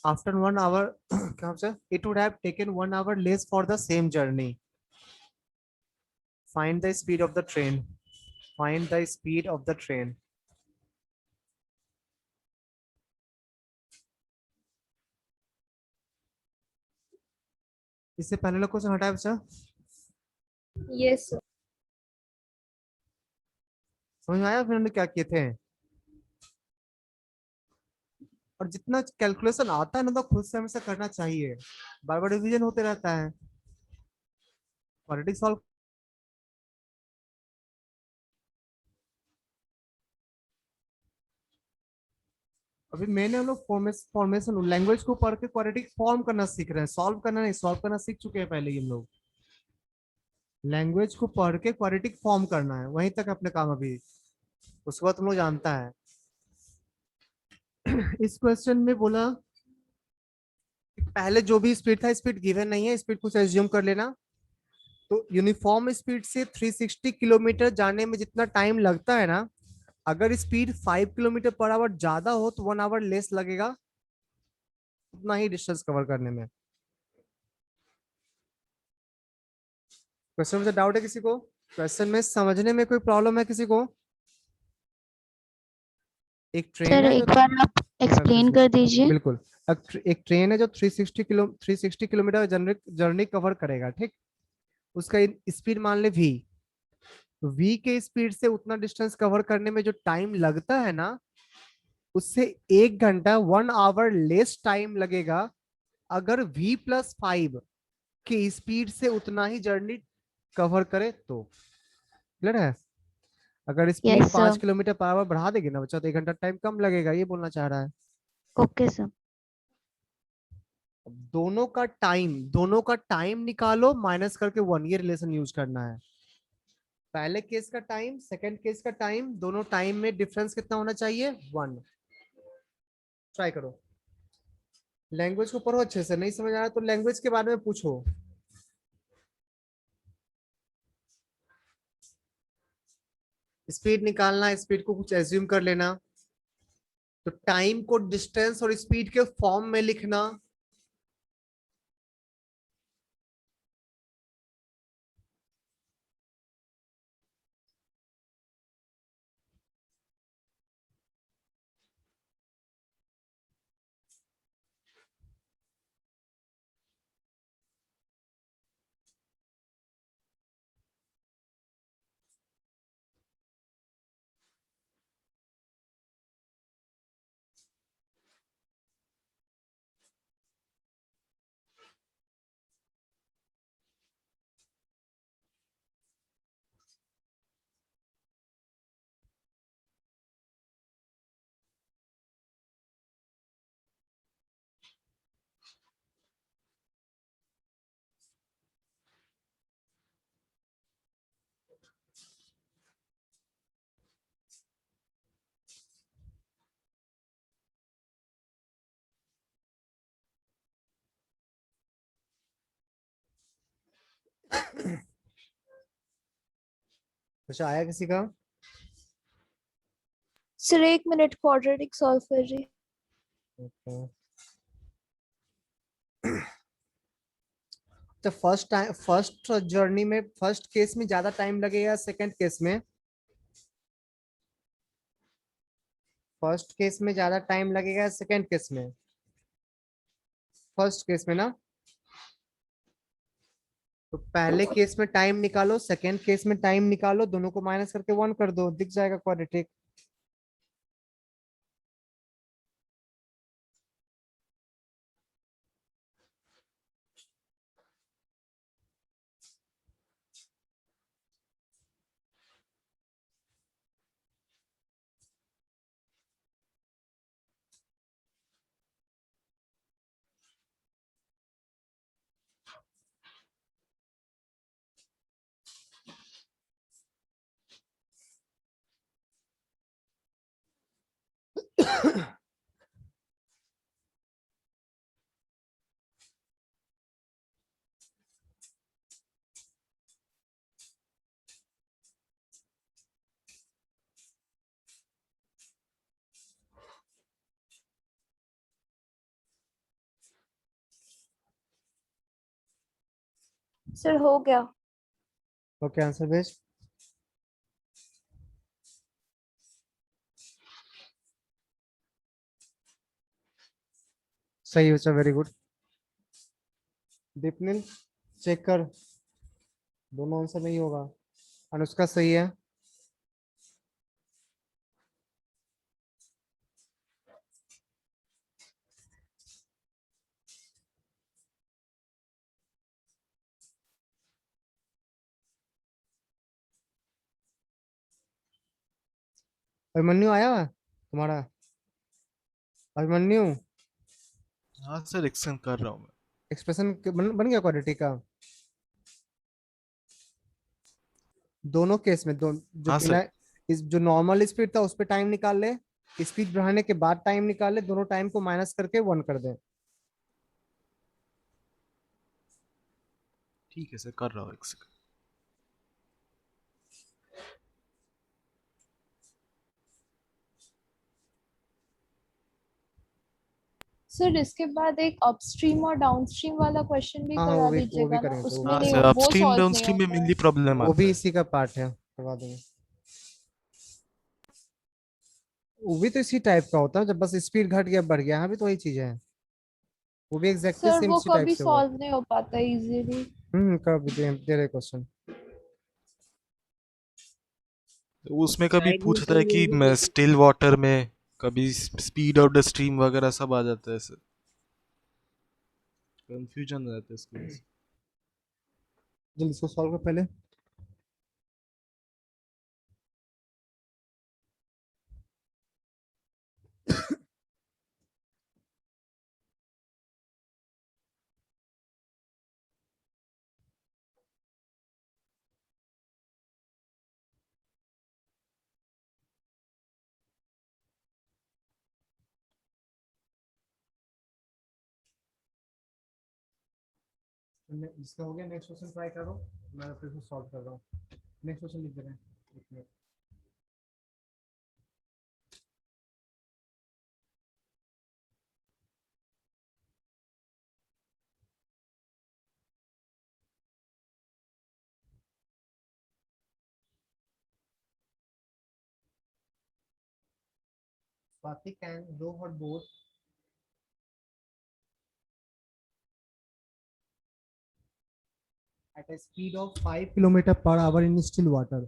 After 1 hour क्या sir? It would have taken 1 hour less for the same journey. Find the speed of the train. Find the speed of the train. इससे पहले लोग question हटाया बच्चा, Yes, sir. समझ में आया फिर उन्होंने क्या किए थे? और जितना कैलकुलेशन आता है ना तो खुद से हमेशा करना चाहिए, बार बार रिवीजन होते रहता है। क्वाड्रेटिक सॉल्व अभी मैंने हम लोग फॉर्मेशन लैंग्वेज को पढ़ के क्वाड्रेटिक फॉर्म करना सीख रहे हैं, सॉल्व करना नहीं, सॉल्व करना सीख चुके हैं पहले ही हम लोग। लैंग्वेज को पढ़ के क्वाड्रेटिक फॉर्म करना है, वहीं तक अपने काम अभी, उसके बाद तुम लोग जानता है। इस क्वेश्चन में बोला पहले जो भी स्पीड था, स्पीड गिवन नहीं है, स्पीड कुछ एज्यूम कर लेना। तो यूनिफॉर्म स्पीड से 360 किलोमीटर जाने में जितना टाइम लगता है ना, अगर स्पीड 5 किलोमीटर पर आवर ज्यादा हो तो 1 आवर लेस लगेगा उतना ही डिस्टेंस कवर करने में। क्वेश्चन में डाउट है किसी को? क्वेश्चन में समझने में कोई प्रॉब्लम है किसी को? एक ट्रेन सर है एक बार आप एक्सप्लेन कर दीजिए। बिल्कुल, एक ट्रेन है जो 360 किलोमीटर जर्नी कवर करेगा, ठीक। उसका स्पीड मान ले v के स्पीड से उतना डिस्टेंस कवर करने में जो टाइम लगता है ना, उससे 1 घंटा 1 आवर लेस टाइम लगेगा अगर v+5 के स्पीड से उतना ही जर्नी कवर करे तो। क्लियर है? अगर speed Yes, 5 sir. Kilometre per our बढ़ा देगी ना बच्चा तो 1 घंटा टाइम कम लगेगा, ये बोलना चाह रहा है। Okay sir. दोनों का टाइम निकालो, माइनस करके 1, ये रिलेशन यूज करना है। पहले केस का टाइम, सेकंड केस का टाइम, दोनों टाइम में डिफरेंस कितना होना चाहिए? 1। ट्राई करो। लैंग्वेज को पढ़ो अच्छे से, नहीं समझ आ रहा तो लैंग्वेज के बारे में पूछो। स्पीड निकालना, स्पीड को कुछ एज्यूम कर लेना, तो टाइम को डिस्टेंस और स्पीड के फॉर्म में लिखना। अच्छा, आया किसी का? सर 1 मिनट, क्वाड्रेटिक सॉल्व कर रही। Okay. तो फर्स्ट टाइम, फर्स्ट जर्नी में, फर्स्ट केस में ज्यादा टाइम लगेगा, सेकंड केस में? फर्स्ट केस में ज्यादा टाइम लगेगा, सेकंड केस में? फर्स्ट केस में ना। तो पहले केस में टाइम निकालो, सेकंड केस में टाइम निकालो, दोनों को माइनस करके 1 कर दो, दिख जाएगा क्वाड्रेटिक। सर हो गया। ओके, आंसर भेज। सही बच्चा, वेरी गुड। दीपनिल चेक कर, दोनों आंसर नहीं होगा। अनुष्का सही है। अभिमन्यु आया तुम्हारा? अभिमन्यु, हाँ सर, एक्सटेंड कर रहा हूँ मैं। एक्सप्रेशन बन गया क्वाड्रेटिक का? दोनों केस में, जो हाँ बिना सर। जो नॉर्मल स्पीड था उस पे टाइम निकाल ले, स्पीड बढ़ाने के बाद टाइम निकाल ले, दोनों टाइम को माइनस करके 1 कर दे। ठीक है सर, कर रहा हूँ, एक सेकंड। सर इसके बाद एक अपस्ट्रीम और डाउनस्ट्रीम वाला क्वेश्चन भी हाँ हाँ, करा वो भी दीजिएगा ना, करेंगे, वो उसमें हाँ भी नहीं सर, करेंगे। वो अपस्ट्रीम सॉल्व नहीं डाउनस्ट्रीम में होता है। मेनली प्रॉब्लम वो आता भी है। इसी का पार्ट है, करवा देंगे। वो भी तो इसी टाइप का होता है, जब बस स्पीड घट गया बढ़ गया, यहाँ भी तो वही चीज है। वो भी एग्जैक्टली सर सेम वो इसी टाइप कभी से होगा। सॉल्व नहीं हो पाता इजीली। कब दे रहे क्वेश्चन? तो उसमें कभी साइड में पूछता तो है कि ये भी स्टिल वाटर में, कभी स्पीड ऑफ द स्ट्रीम वगैरह सब आ जाता है सर। कंफ्यूजन रहता है इसकी वजह से। जल्दी इसको सॉल्व कर पहले। इसका हो गया, नेक्स्ट क्वेश्चन ट्राई करो, मैं फिर सॉल्व कर रहा हूँ। नेक्स्ट क्वेश्चन लिख दे रहे हैं, एक minute. Swati can row her boat at a speed of 5 kilometer per hour in still water.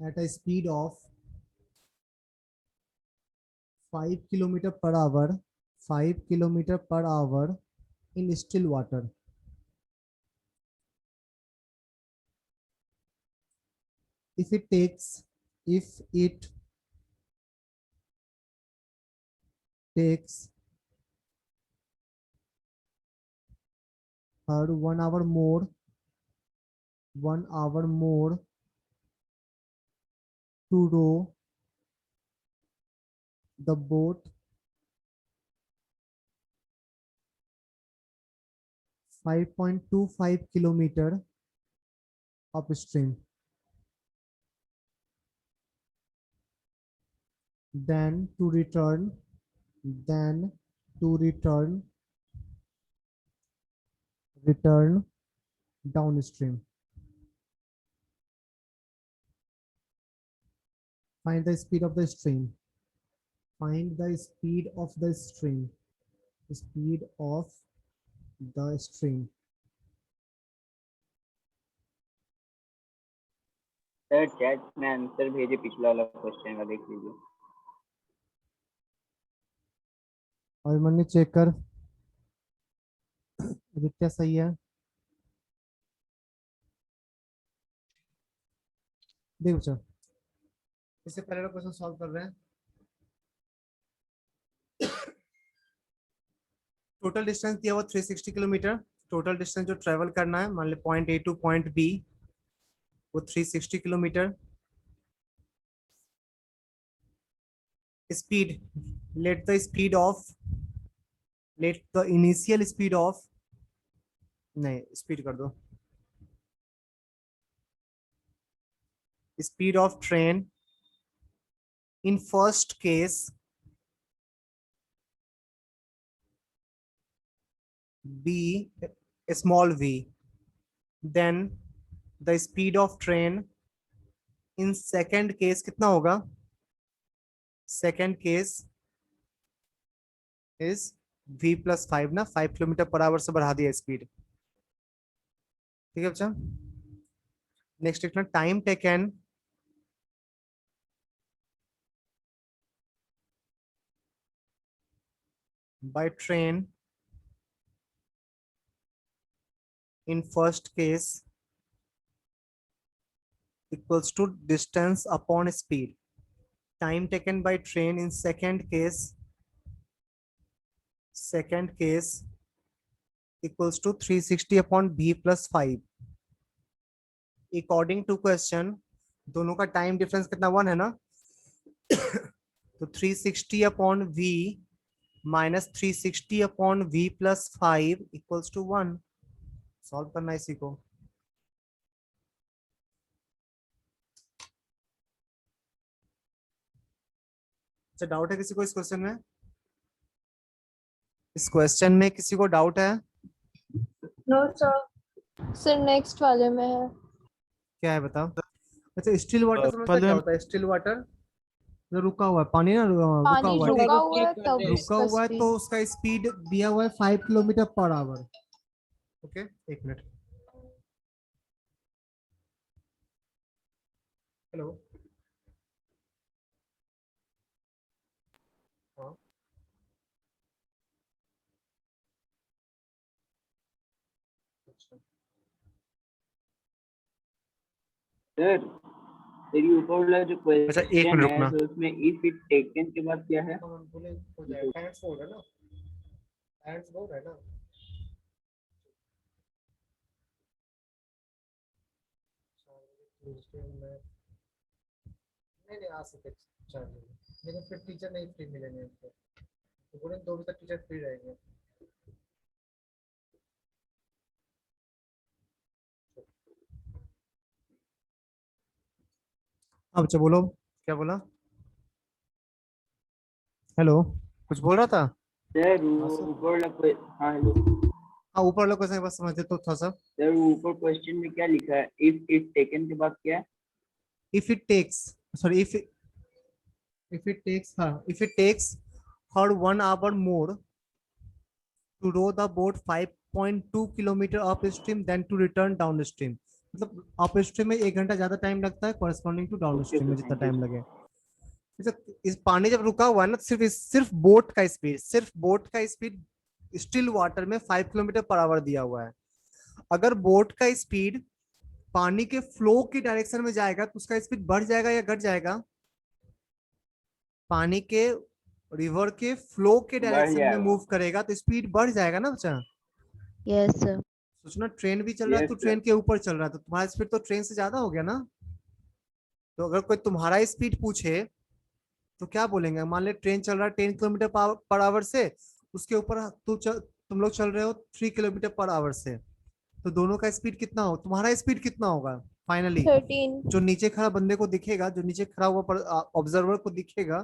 At a speed of 5 kilometer per hour, 5 kilometer per hour in still water. If it takes her 1 hour more to row the boat 5.25 kilometer upstream, then to return downstream. Find the speed of the stream. Find the speed of the stream. Speed of the stream. Sir chat में answer भेजे पिछला वाला question का, देख लीजिए। और मैंने check कर, आदित्य सही है। देख बच्चा, इससे पहले का क्वेश्चन सॉल्व कर रहे हैं। टोटल डिस्टेंस दिया हुआ 360 किलोमीटर। टोटल डिस्टेंस जो ट्रेवल करना है, मान लो point A to point B, वो 360 kilometre. Speed, let the initial speed of, नहीं स्पीड कर दो, speed of train in first case b small v, then the speed of train in second case कितना होगा? Second case is v plus 5 ना, 5 kilometre per our से बढ़ा दिया speed. ठीक है बच्चा। नेक्स्ट लिखना time taken by train in first case equals to distance upon speed. Time taken by train in second case equals to 360 upon v plus 5. According to question, दोनों का time difference कितना 1 है ना, तो 360 upon v minus 360 upon v plus 5 equals to 1। Solve करना है इसी को। अच्छा, डाउट है किसी को इस क्वेश्चन में? इस क्वेश्चन में किसी को डाउट है? No sir. सर नेक्स्ट वाले में है। क्या है बताओ। अच्छा, स्टिल वाटर समझता पहले क्या होता है? स्टिल वाटर जो रुका हुआ है, पानी ना रुका पानी हुआ है, रुका हुआ है तब रुका उसका हुआ है, speed। तो उसका स्पीड दिया हुआ है 5 किलोमीटर पर आवर। ओके, एक मिनट। हेलो, हाँ सर तेरी ऊपर वाला जो अच्छा, एक क्वेश्चन मिनट है रुकना। तो उसमें इफ इट टेकन के बाद क्या है? हम बोले हो जाएगा, हैंड्स बोल है ना, हैंड्स बोल है ना। नहीं आ सकते चाहिए, लेकिन फिर टीचर नहीं फ्री मिलेंगे उनको, तो बोले 2 बजे तक टीचर फ्री रहेंगे। अब अच्छा बोलो, क्या बोला? हेलो, कुछ बोल रहा था? सर हाँ सर। ऊपर वाला हाँ हेलो हाँ, ऊपर वाला क्वेश्चन बस समझते तो थोड़ा सा। सर, ऊपर क्वेश्चन में क्या लिखा है? इफ टेकन के बाद क्या है? If it takes, sorry, if it takes her 1 hour more to row the boat 5.2 kilometre up stream then to return down stream. मतलब अप स्ट्रीम में 1 घंटा ज्यादा टाइम लगता है corresponding to down okay stream sir, में जितना thank you time sir. लगे। इस पानी जब रुका हुआ है ना, सिर्फ बोट का स्पीड, स्टिल वाटर में 5 किलोमीटर पर आवर दिया हुआ है। अगर बोट का स्पीड पानी के फ्लो की डायरेक्शन में जाएगा तो उसका स्पीड बढ़ जाएगा या घट जाएगा? पानी के रिवर के फ्लो के बढ़ डायरेक्शन में जाएगा। मूव करेगा तो स्पीड बढ़ जाएगा ना बच्चा। Yes sir. सोचना, ट्रेन भी चल रहा है यस तो सर। ट्रेन के ऊपर चल रहा है तो तुम्हारा स्पीड तो ट्रेन से ज्यादा हो गया ना। तो अगर कोई तुम्हारा स्पीड पूछे तो क्या बोलेंगे? मान ले ट्रेन चल रहा है 10 किलोमीटर पर आवर से, उसके ऊपर तुम लोग चल रहे हो 3 किलोमीटर पर आवर से, तो दोनों का स्पीड कितना हो? तुम्हारा स्पीड कितना होगा फाइनली? 13। जो नीचे खड़ा बंदे को दिखेगा, जो नीचे खड़ा हुआ ऑब्जर्वर को दिखेगा,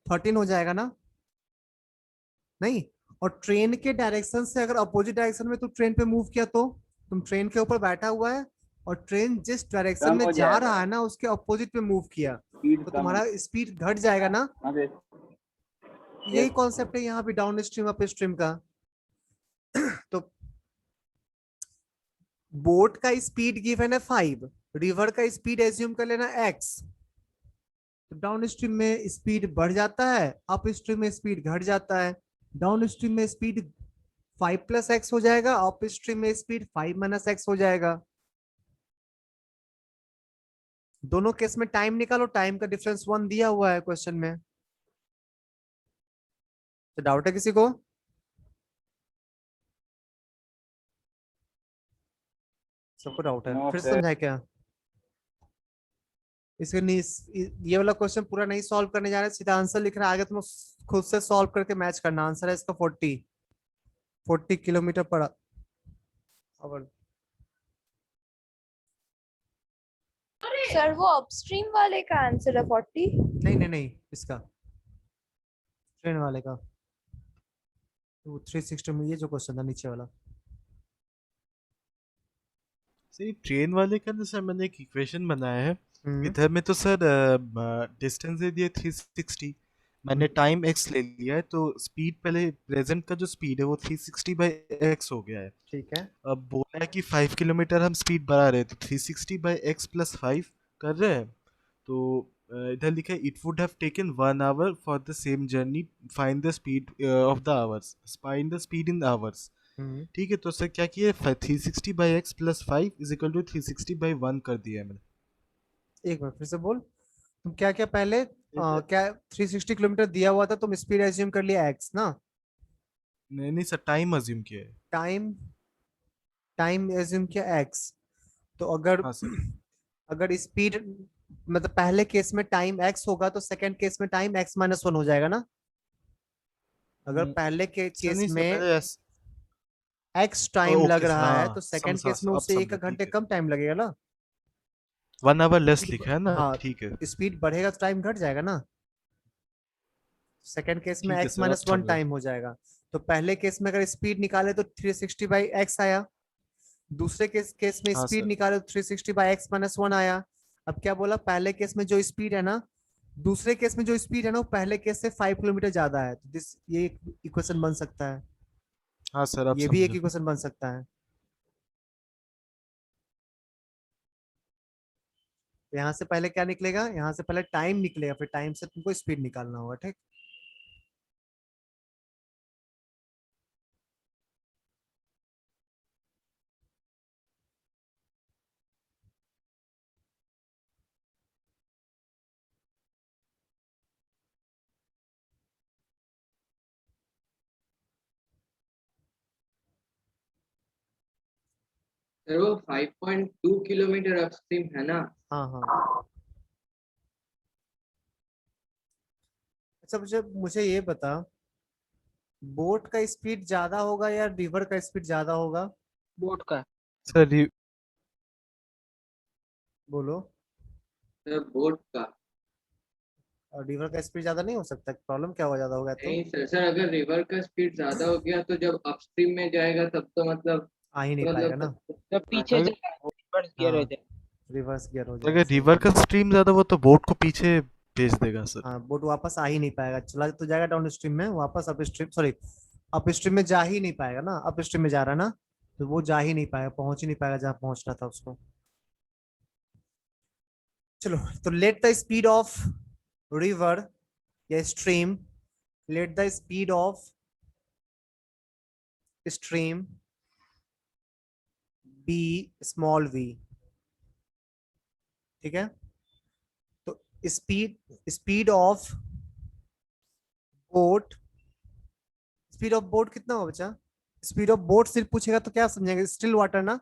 13 हो जाएगा ना? नहीं। और ट्रेन के डायरेक्शन से अगर अपोजिट डायरेक्शन में तुम ट्रेन पे मूव किया तो तुम ट्रेन के ऊपर बैठा हुआ है और ट्रेन जिस डायरेक्शन कम में हो जा जाएगा, रहा है ना उसके अपोजिट में मूव किया स्पीड तो कम हो। तुम्हारा स्पीड घट जाएगा ना। हाँ सर। यही यस। कॉन्सेप्ट है यहाँ पे डाउन स्ट्रीम अप स्ट्रीम का। तो बोट का स्पीड गिवन है 5, रिवर का स्पीड एज्यूम कर लेना x। तो डाउन स्ट्रीम में स्पीड बढ़ जाता है, अप स्ट्रीम में स्पीड घट जाता है। डाउन स्ट्रीम में स्पीड 5 + x हो जाएगा, अप स्ट्रीम में स्पीड 5 - x हो जाएगा। दोनों केस में टाइम निकालो, टाइम का डिफरेंस 1 दिया हुआ है क्वेश्चन में। तो डाउट है किसी को? सबको डाउट है? नो फिर से सर। समझाए क्या? इसके नहीं, ये वाला क्वेश्चन पूरा नहीं सॉल्व करने जा रहे, सीधा आंसर लिख रहा है, आगे तुम खुद से सॉल्व करके मैच करना। आंसर है इसका 40 किलोमीटर पर आवर। सर वो अपस्ट्रीम वाले का आंसर है 40। नहीं नहीं नहीं, इसका ट्रेन वाले का, वो 360 में, ये जो क्वेश्चन था नीचे वाला। सर ट्रेन वाले का ना सर मैंने एक इक्वेशन बनाया है। हम्म इधर में तो सर डिस्टेंस दे दिया 360, मैंने टाइम x ले लिया है, तो स्पीड पहले प्रेजेंट का जो स्पीड है वो 360/x हो गया है। ठीक है। अब बोला है कि 5 किलोमीटर हम स्पीड बढ़ा रहे हैं तो 360/x+5 कर रहे हैं। तो इधर लिखा है it would have taken 1 hour for the same journey, find the speed of the hours, find the speed in hours. ठीक है, तो सर क्या किया, 360/x+5 इज इक्वल टू 360/1 कर दिया है मैंने। एक बार फिर से बोल, तुम क्या क्या पहले इधर- क्या 360 किलोमीटर दिया हुआ था, तुम स्पीड एज्यूम कर लिया x ना? नहीं नहीं सर, टाइम अज्यूम किया है। टाइम टाइम एज्यूम किया x। तो अगर हाँ सर। अगर स्पीड, मतलब पहले केस में टाइम x होगा तो सेकंड केस में टाइम x - 1 हो जाएगा ना? अगर पहले के सर केस नहीं सर, में पहले x टाइम लग ओके सर, रहा है हाँ तो सेकंड केस में अब उससे एक समझा, घंटे ठीक है। कम टाइम लगेगा ना? 1 hour लेस स्पीड, लिखा है ना, हाँ, ठीक है। स्पीड बढ़ेगा तो टाइम घट जाएगा ना। सेकंड केस में ठीक है x सर, अब - 1 समझा। टाइम हो जाएगा। तो पहले केस में अगर स्पीड निकाले तो 360/x आया, दूसरे केस में हाँ स्पीड सर। निकाले तो 360/x - 1 आया। अब क्या बोला, पहले केस में जो स्पीड है ना, दूसरे केस में जो स्पीड है ना वो पहले केस से 5 किलोमीटर ज्यादा है, तो ये इक्वेशन बन सकता है, हाँ सर, अब ये भी एक समझा। इक्वेशन बन सकता है। तो यहाँ से पहले क्या निकलेगा, यहाँ से पहले टाइम निकलेगा, फिर टाइम से तुमको स्पीड निकालना होगा, ठीक? सर वो 5.2 किलोमीटर अपस्ट्रीम है ना? हाँ हाँ। अच्छा, मुझे मुझे ये बता, बोट का स्पीड ज्यादा होगा या रिवर का स्पीड ज्यादा होगा? बोट का। सर बोलो। सर बोट का। और रिवर का स्पीड ज्यादा नहीं हो सकता, प्रॉब्लम क्या हो ज्यादा होगा तो? नहीं सर, सर अगर रिवर का स्पीड ज्यादा हो गया तो जब अपस्ट्रीम में जाएगा तब तो मतलब आ ही नहीं पाएगा ना। जब पीछे अगर चला रिवर्स गियर हो हाँ, जाए। रिवर्स गियर हो अगर जाएगा, सही रिवर है। का स्ट्रीम ज्यादा वो तो बोट को पीछे भेज देगा सर। हाँ, बोट वापस आ ही नहीं पाएगा, चला तो जाएगा डाउन स्ट्रीम में, वापस up stream, sorry up stream में जा ही नहीं पाएगा ना, अप स्ट्रीम में जा रहा है ना, तो वो जा ही नहीं पाएगा, पहुंच ही नहीं पाएगा जहां पहुंचना था उसको। चलो, तो let the speed of river या stream, let the speed of stream be small V. ठीक है, तो speed of boat, speed of boat कितना होगा बच्चा? स्पीड ऑफ बोट सिर्फ पूछेगा तो क्या समझेंगे? स्टिल वाटर ना।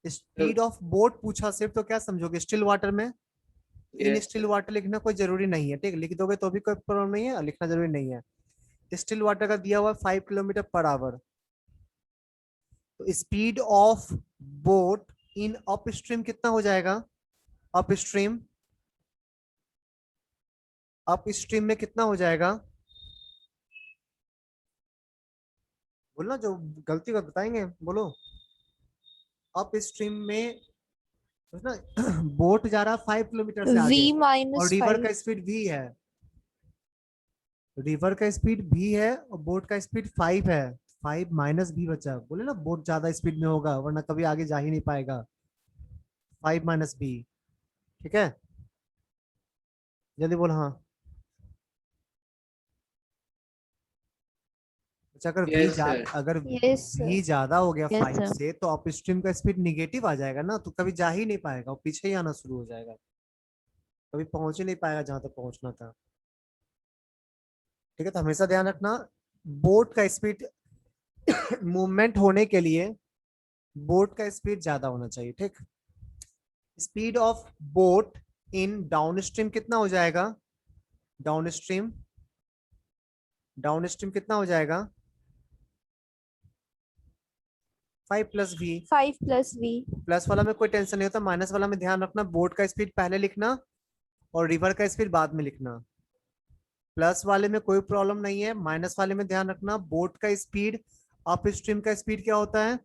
स्पीड ऑफ बोट पूछा सिर्फ तो क्या समझोगे? स्टिल वाटर में। इन Yes, स्टिल वाटर लिखना कोई जरूरी नहीं है, ठीक, लिख दोगे तो भी कोई प्रॉब्लम नहीं है, लिखना जरूरी नहीं है। स्टिल वाटर का दिया हुआ 5 किलोमीटर पर आवर। तो speed of boat in up stream कितना हो जाएगा? अप स्ट्रीम, अप स्ट्रीम में कितना हो जाएगा? बोलना, जो गलती कर बताएंगे बोलो। अप स्ट्रीम में ना बोट जा रहा 5 किलोमीटर से आगे, V और minus रिवर 5. का स्पीड v है, रिवर का स्पीड v है और बोट का स्पीड 5 है। 5 माइनस v बचा, बोले ना बोट ज्यादा स्पीड में होगा वरना कभी आगे जा ही नहीं पाएगा। 5 माइनस v, ठीक है, जल्दी बोल। हाँ अच्छा, अगर yes sir. अगर Yes, sir. v ज्यादा हो गया Yes, 5 sir. से, तो अप स्ट्रीम का स्पीड निगेटिव आ जाएगा ना, तो कभी जा ही नहीं पाएगा, वो पीछे ही आना शुरू हो जाएगा, कभी पहुंच ही नहीं पाएगा जहां तक पहुंचना था। ठीक है, तो हमेशा ध्यान रखना, बोट का स्पीड मूवमेंट होने के लिए बोट का स्पीड ज्यादा होना चाहिए। ठीक, speed of boat in down stream कितना हो जाएगा? डाउन स्ट्रीम, डाउन स्ट्रीम कितना हो जाएगा? 5 plus v। 5 plus V. Plus वाला में कोई टेंशन नहीं होता, माइनस वाला में ध्यान रखना, बोट का स्पीड पहले लिखना और रिवर का स्पीड बाद में लिखना। प्लस वाले में कोई प्रॉब्लम नहीं है, माइनस वाले में ध्यान रखना, बोट का स्पीड, अप स्ट्रीम का स्पीड क्या होता है?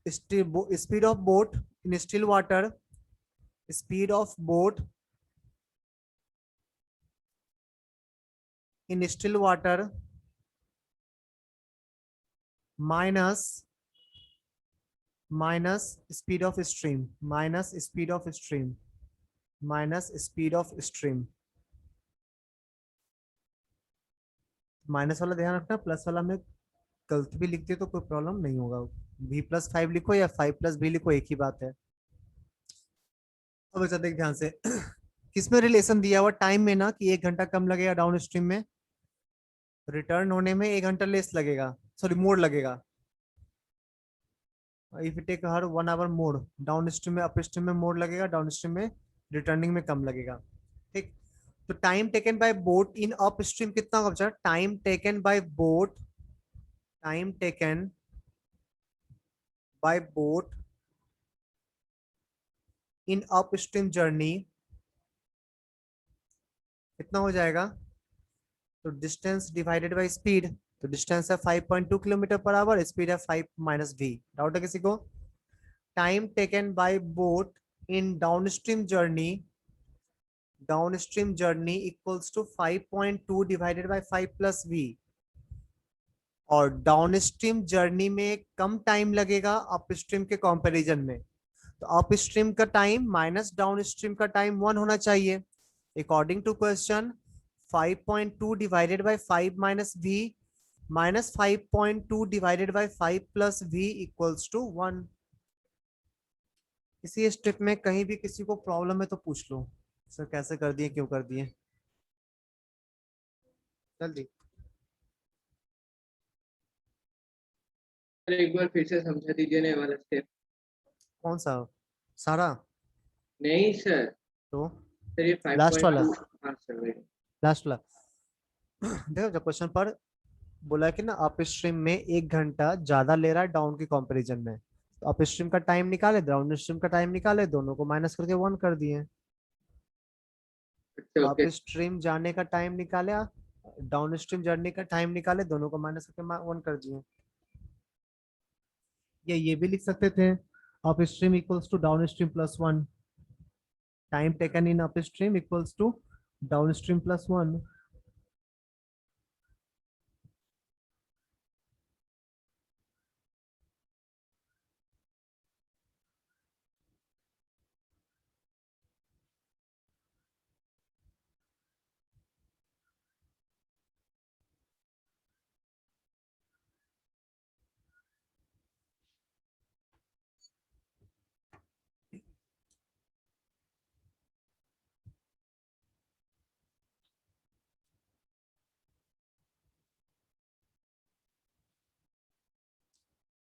Speed of boat in still water, speed of boat in still water minus speed of stream, minus speed of stream, minus speed of stream. Minus वाला ध्यान रखना, प्लस वाला में गलती भी लिखते तो कोई प्रॉब्लम नहीं होगा, v+5 लिखो या 5+v लिखो, एक ही बात है। अब अच्छा देख ध्यान से किसमें रिलेशन दिया हुआ टाइम में ना, कि 1 घंटा कम लगेगा डाउन स्ट्रीम में, रिटर्न होने में 1 घंटा लेस लगेगा, सॉरी मोर लगेगा। If you take her 1 hour more, down stream में, अप स्ट्रीम में मोर लगेगा, डाउन स्ट्रीम में रिटर्निंग में कम लगेगा। ठीक, तो time taken by boat in up stream कितना होगा बच्चा? Time taken by boat, time taken by boat in up stream journey कितना हो जाएगा? तो डिस्टेंस डिवाइडेड बाय स्पीड, तो डिस्टेंस है 5.2 किलोमीटर पर आवर, स्पीड है 5 माइनस v। डाउट है किसी को? Time taken by boat in downstream journey, downstream journey equals to 5.2 divided by 5 plus v, और डाउनस्ट्रीम जर्नी में कम टाइम लगेगा अपस्ट्रीम के कंपैरिजन में, तो अपस्ट्रीम का टाइम माइनस डाउनस्ट्रीम का टाइम 1 होना चाहिए। According to question 5.2 divided by 5 minus v minus 5.2 divided by 5 plus v equals to 1। इसी स्टेप में कहीं भी किसी को प्रॉब्लम है तो पूछ लो, सर कैसे कर दिए, क्यों कर दिए, जल्दी। सर एक बार फिर से समझा दीजिए ना ये वाला स्टेप। कौन सा? सारा? नहीं सर, तो सर ये 5.2, लास्ट वाला, हाँ सर वही। लास्ट वाला देखो, जब क्वेश्चन पर बोला कि ना अप स्ट्रीम में 1 घंटा ज्यादा ले रहा है डाउन के कंपैरिजन में, अप स्ट्रीम का टाइम निकाले, डाउन स्ट्रीम का टाइम निकाले, दोनों को माइनस करके 1 कर दिए। अच्छा अप ओके स्ट्रीम जाने का टाइम निकाले, डाउन स्ट्रीम जर्नी का टाइम निकाले, दोनों को माइनस करके 1 कर दिए। ये भी लिख सकते थे, up stream equals to down stream plus 1, time taken in up stream equals to down stream plus 1।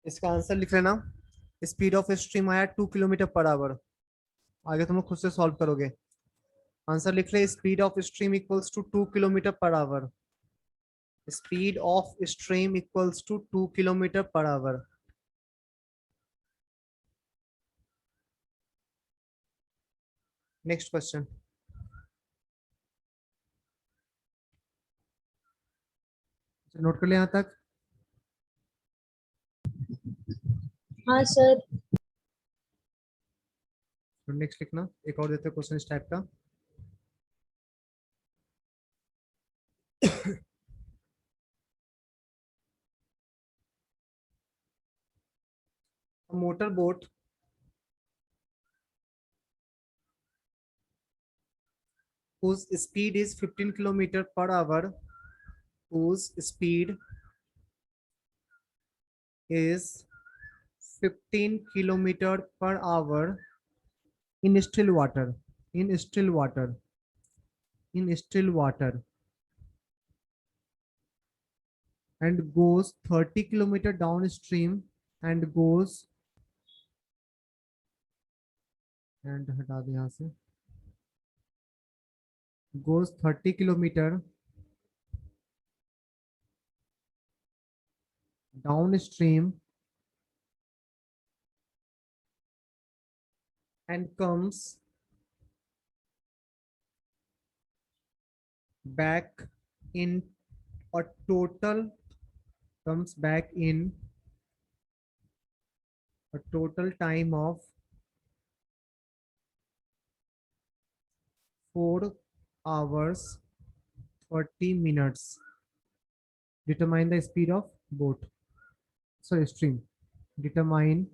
इसका आंसर लिख लेना। स्पीड ऑफ स्ट्रीम आया 2 किलोमीटर पर आवर। आगे तुम लोग खुद से सॉल्व करोगे। आंसर लिख ले, speed of stream equals to 2 kilometre per hour. Speed of stream equals to 2 kilometre per hour. Next question. Note कर ले यहाँ तक। हाँ सर। नेक्स्ट लिखना, एक और देते क्वेश्चन इस टाइप का। Motor boat whose speed is 15 kilometer per hour, whose speed is 15 kilometer per hour in still water, in still water, in still water, and goes 30 kilometer downstream and goes, and हटा दे यहाँ से, goes 30 kilometer downstream and comes back in a total, comes back in a total time of 4 hours 30 minutes. Determine the speed of boat, sorry stream. Determine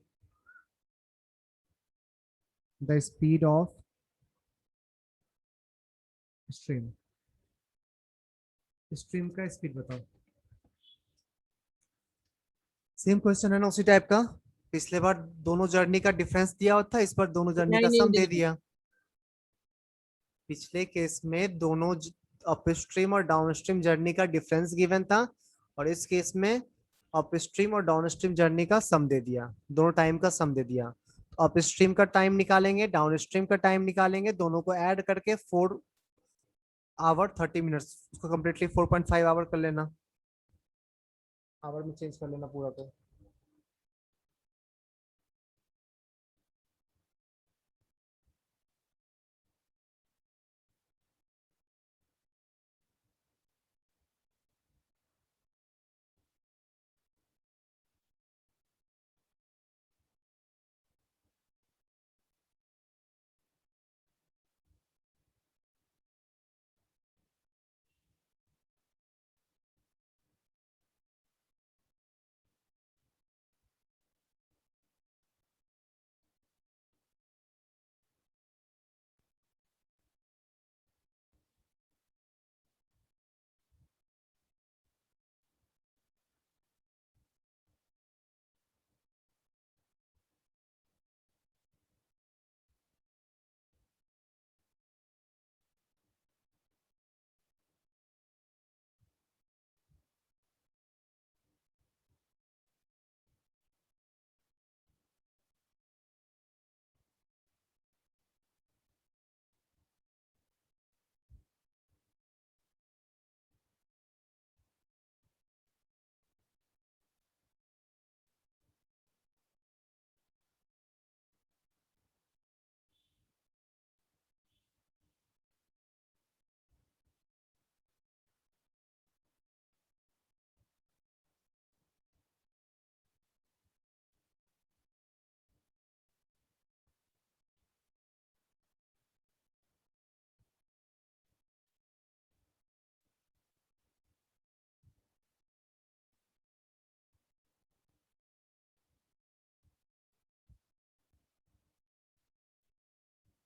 the speed of stream. Stream का speed बताओ। Same question है ना, उसी type का। पिछले बार दोनों journey का difference दिया हुआ था, इस बार दोनों जर्नी का नहीं, सम दे नहीं। दिया। पिछले केस में दोनों अपस्ट्रीम और डाउनस्ट्रीम जर्नी का डिफरेंस गिवन था, और इस केस में अपस्ट्रीम और डाउनस्ट्रीम जर्नी का सम दे दिया, दोनों टाइम का सम दे दिया। अपस्ट्रीम का टाइम निकालेंगे, डाउनस्ट्रीम का टाइम निकालेंगे, दोनों को ऐड करके 4 आवर 30 मिनट्स, उसको कम्प्लीटली 4.5 आवर कर लेना, आवर में चेंज कर लेना पूरा को।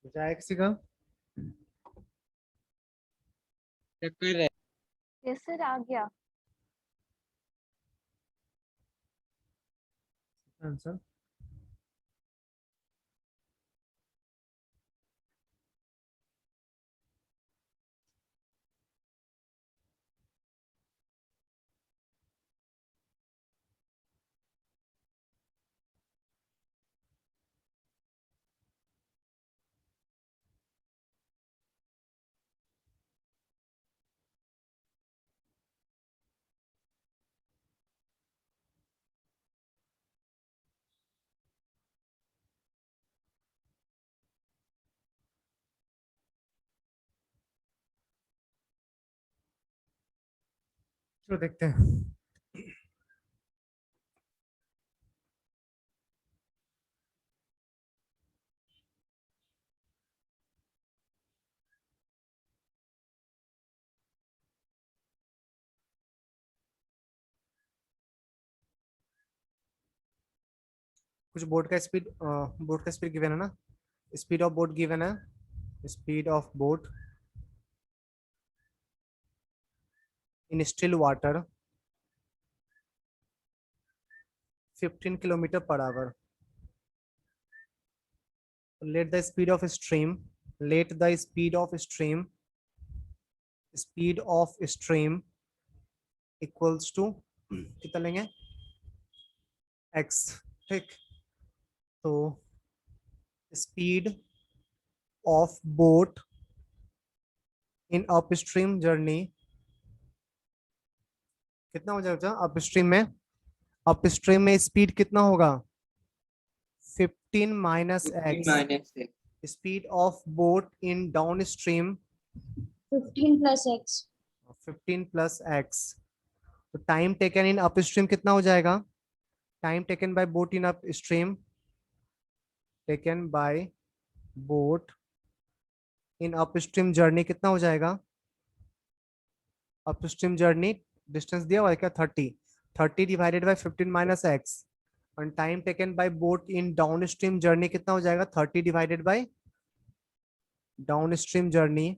कुछ आया किसी का? चक्कर है। यस सर आ गया। आंसर चलो देखते हैं। कुछ बोट का स्पीड गिवन है ना, स्पीड ऑफ बोट गिवन है, speed of boat in still water 15 kilometre per our. let the speed of stream let the speed of stream equals to कितना लेंगे x, ठीक। तो speed of boat in upstream journey कितना हो जाएगा? Upstream में speed कितना होगा? 15 minus 15 x. Minus speed of boat in down stream 15 plus x 15 plus x. तो टाइम टेकन इन अपस्ट्रीम कितना हो जाएगा? Time taken by boat in upstream taken by boat in upstream journey कितना हो जाएगा? अपस्ट्रीम जर्नी डिस्टेंस दिया हुआ है क्या? 30 डिवाइडेड बाय 15 माइनस एक्स। और time taken by boat in down stream journey कितना हो जाएगा? 30 divided by down stream journey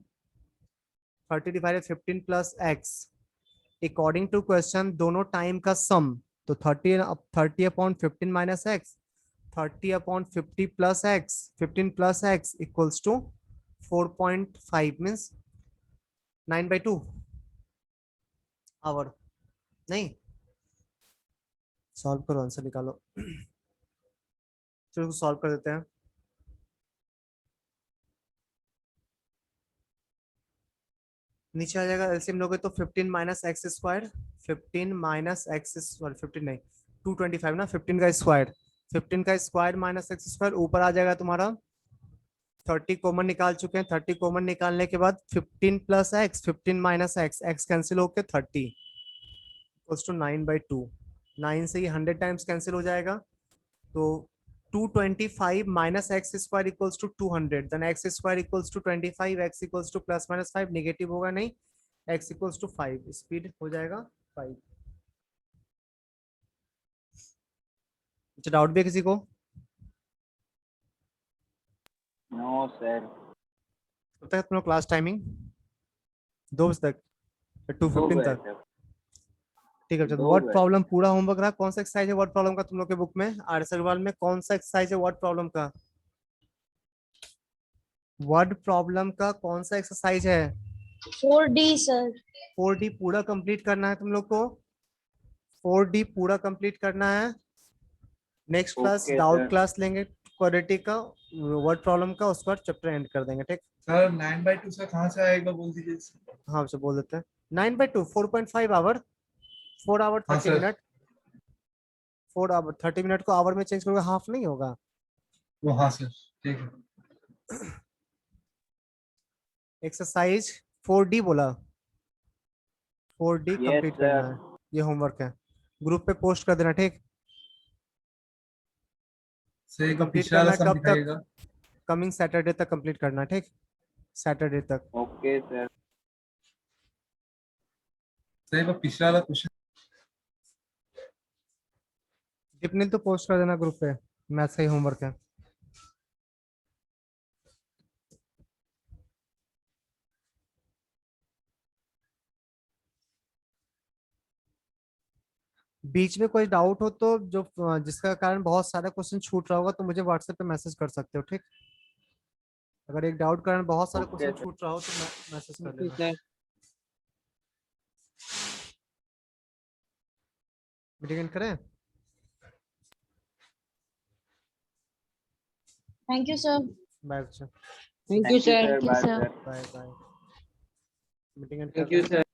30 divided 15 plus x. According to question दोनों टाइम का सम, तो 30 upon 15 minus x 30 upon 50 plus x 15 plus x equals to 4.5 means 9/2 hour. नहीं, solve करो, answer निकालो। चलो सॉल्व कर देते हैं। नीचे आ जाएगा एलसीएम लोगे तो 15 minus x square 15 minus x square 15 नहीं 225 ना, 15 का स्क्वायर 15 का स्क्वायर माइनस एक्स स्क्वायर ऊपर आ जाएगा तुम्हारा 30 कॉमन निकाल चुके हैं। 30 कॉमन निकालने के बाद 15 plus x 15 minus x x cancel होकर 30 इक्वल्स टू 9/2। 9 से ही 100 टाइम्स कैंसिल हो जाएगा तो 225 minus x square equals to 200 then x square equals to 25 x equals to plus minus 5 negative होगा नहीं, एक्स इक्वल्स टू 5 स्पीड हो जाएगा 5। अच्छा डाउट भी है किसी को? No sir. कब तक तुम लोग क्लास टाइमिंग? 2 बजे तक 2:15 तक, ठीक है। चलो वर्ड प्रॉब्लम पूरा होमवर्क रहा। कौन सा एक्सरसाइज है वर्ड प्रॉब्लम का तुम लोग के बुक में? आर्ट्स अग्रवाल में कौन सा एक्सरसाइज है वर्ड प्रॉब्लम का? वर्ड प्रॉब्लम का कौन सा एक्सरसाइज है? 4D sir. 4D पूरा कंप्लीट करना है तुम लोग को, 4D पूरा कंप्लीट करना है। Next class Okay, doubt sir. Class लेंगे क्वाड्रेटिक का, वर्ड प्रॉब्लम का, उसके बाद चैप्टर एंड कर देंगे, ठीक। सर 9/2 से कहाँ से आएगा बोल दीजिए। हाँ उसे बोल देते हैं 9/2 4.5 आवर 4 आवर हाँ 30 सर। मिनट 4 आवर 30 मिनट को आवर में चेंज करोगे हाफ नहीं होगा। वो हाँ सर ठीक है। एक्सरसाइज 4D बोला, 4D Yes, कंप्लीट sir. करना है। ये होमवर्क है, ग्रुप पे पोस्ट कर देना, ठीक। सर एक बार कंप्लीट पिछला वाला करना सम कब तक? दिखाइएगा। कमिंग सैटरडे तक कंप्लीट करना, ठीक। सैटरडे तक। Okay, sir. सर एक बार पिछला वाला क्वेश्चन। जिपनिल तो पोस्ट कर देना ग्रुप पे, मैथ्स का ही होमवर्क है। बीच में कोई डाउट हो तो जो जिसका कारण बहुत सारा क्वेश्चन छूट रहा होगा तो मुझे व्हाट्सएप पे मैसेज कर सकते हो, ठीक? अगर एक डाउट कारण बहुत सारे Okay, क्वेश्चन sir. छूट रहा हो तो मैसेज कर थैंक यू लेना। सर। मीटिंग एंड करें? Thank you sir. बाय बच्चा, thank you Thank you, sir. sir. Thank you, Bye, sir. sir. Bye bye. Meeting end thank कर यू रहे हैं। सर।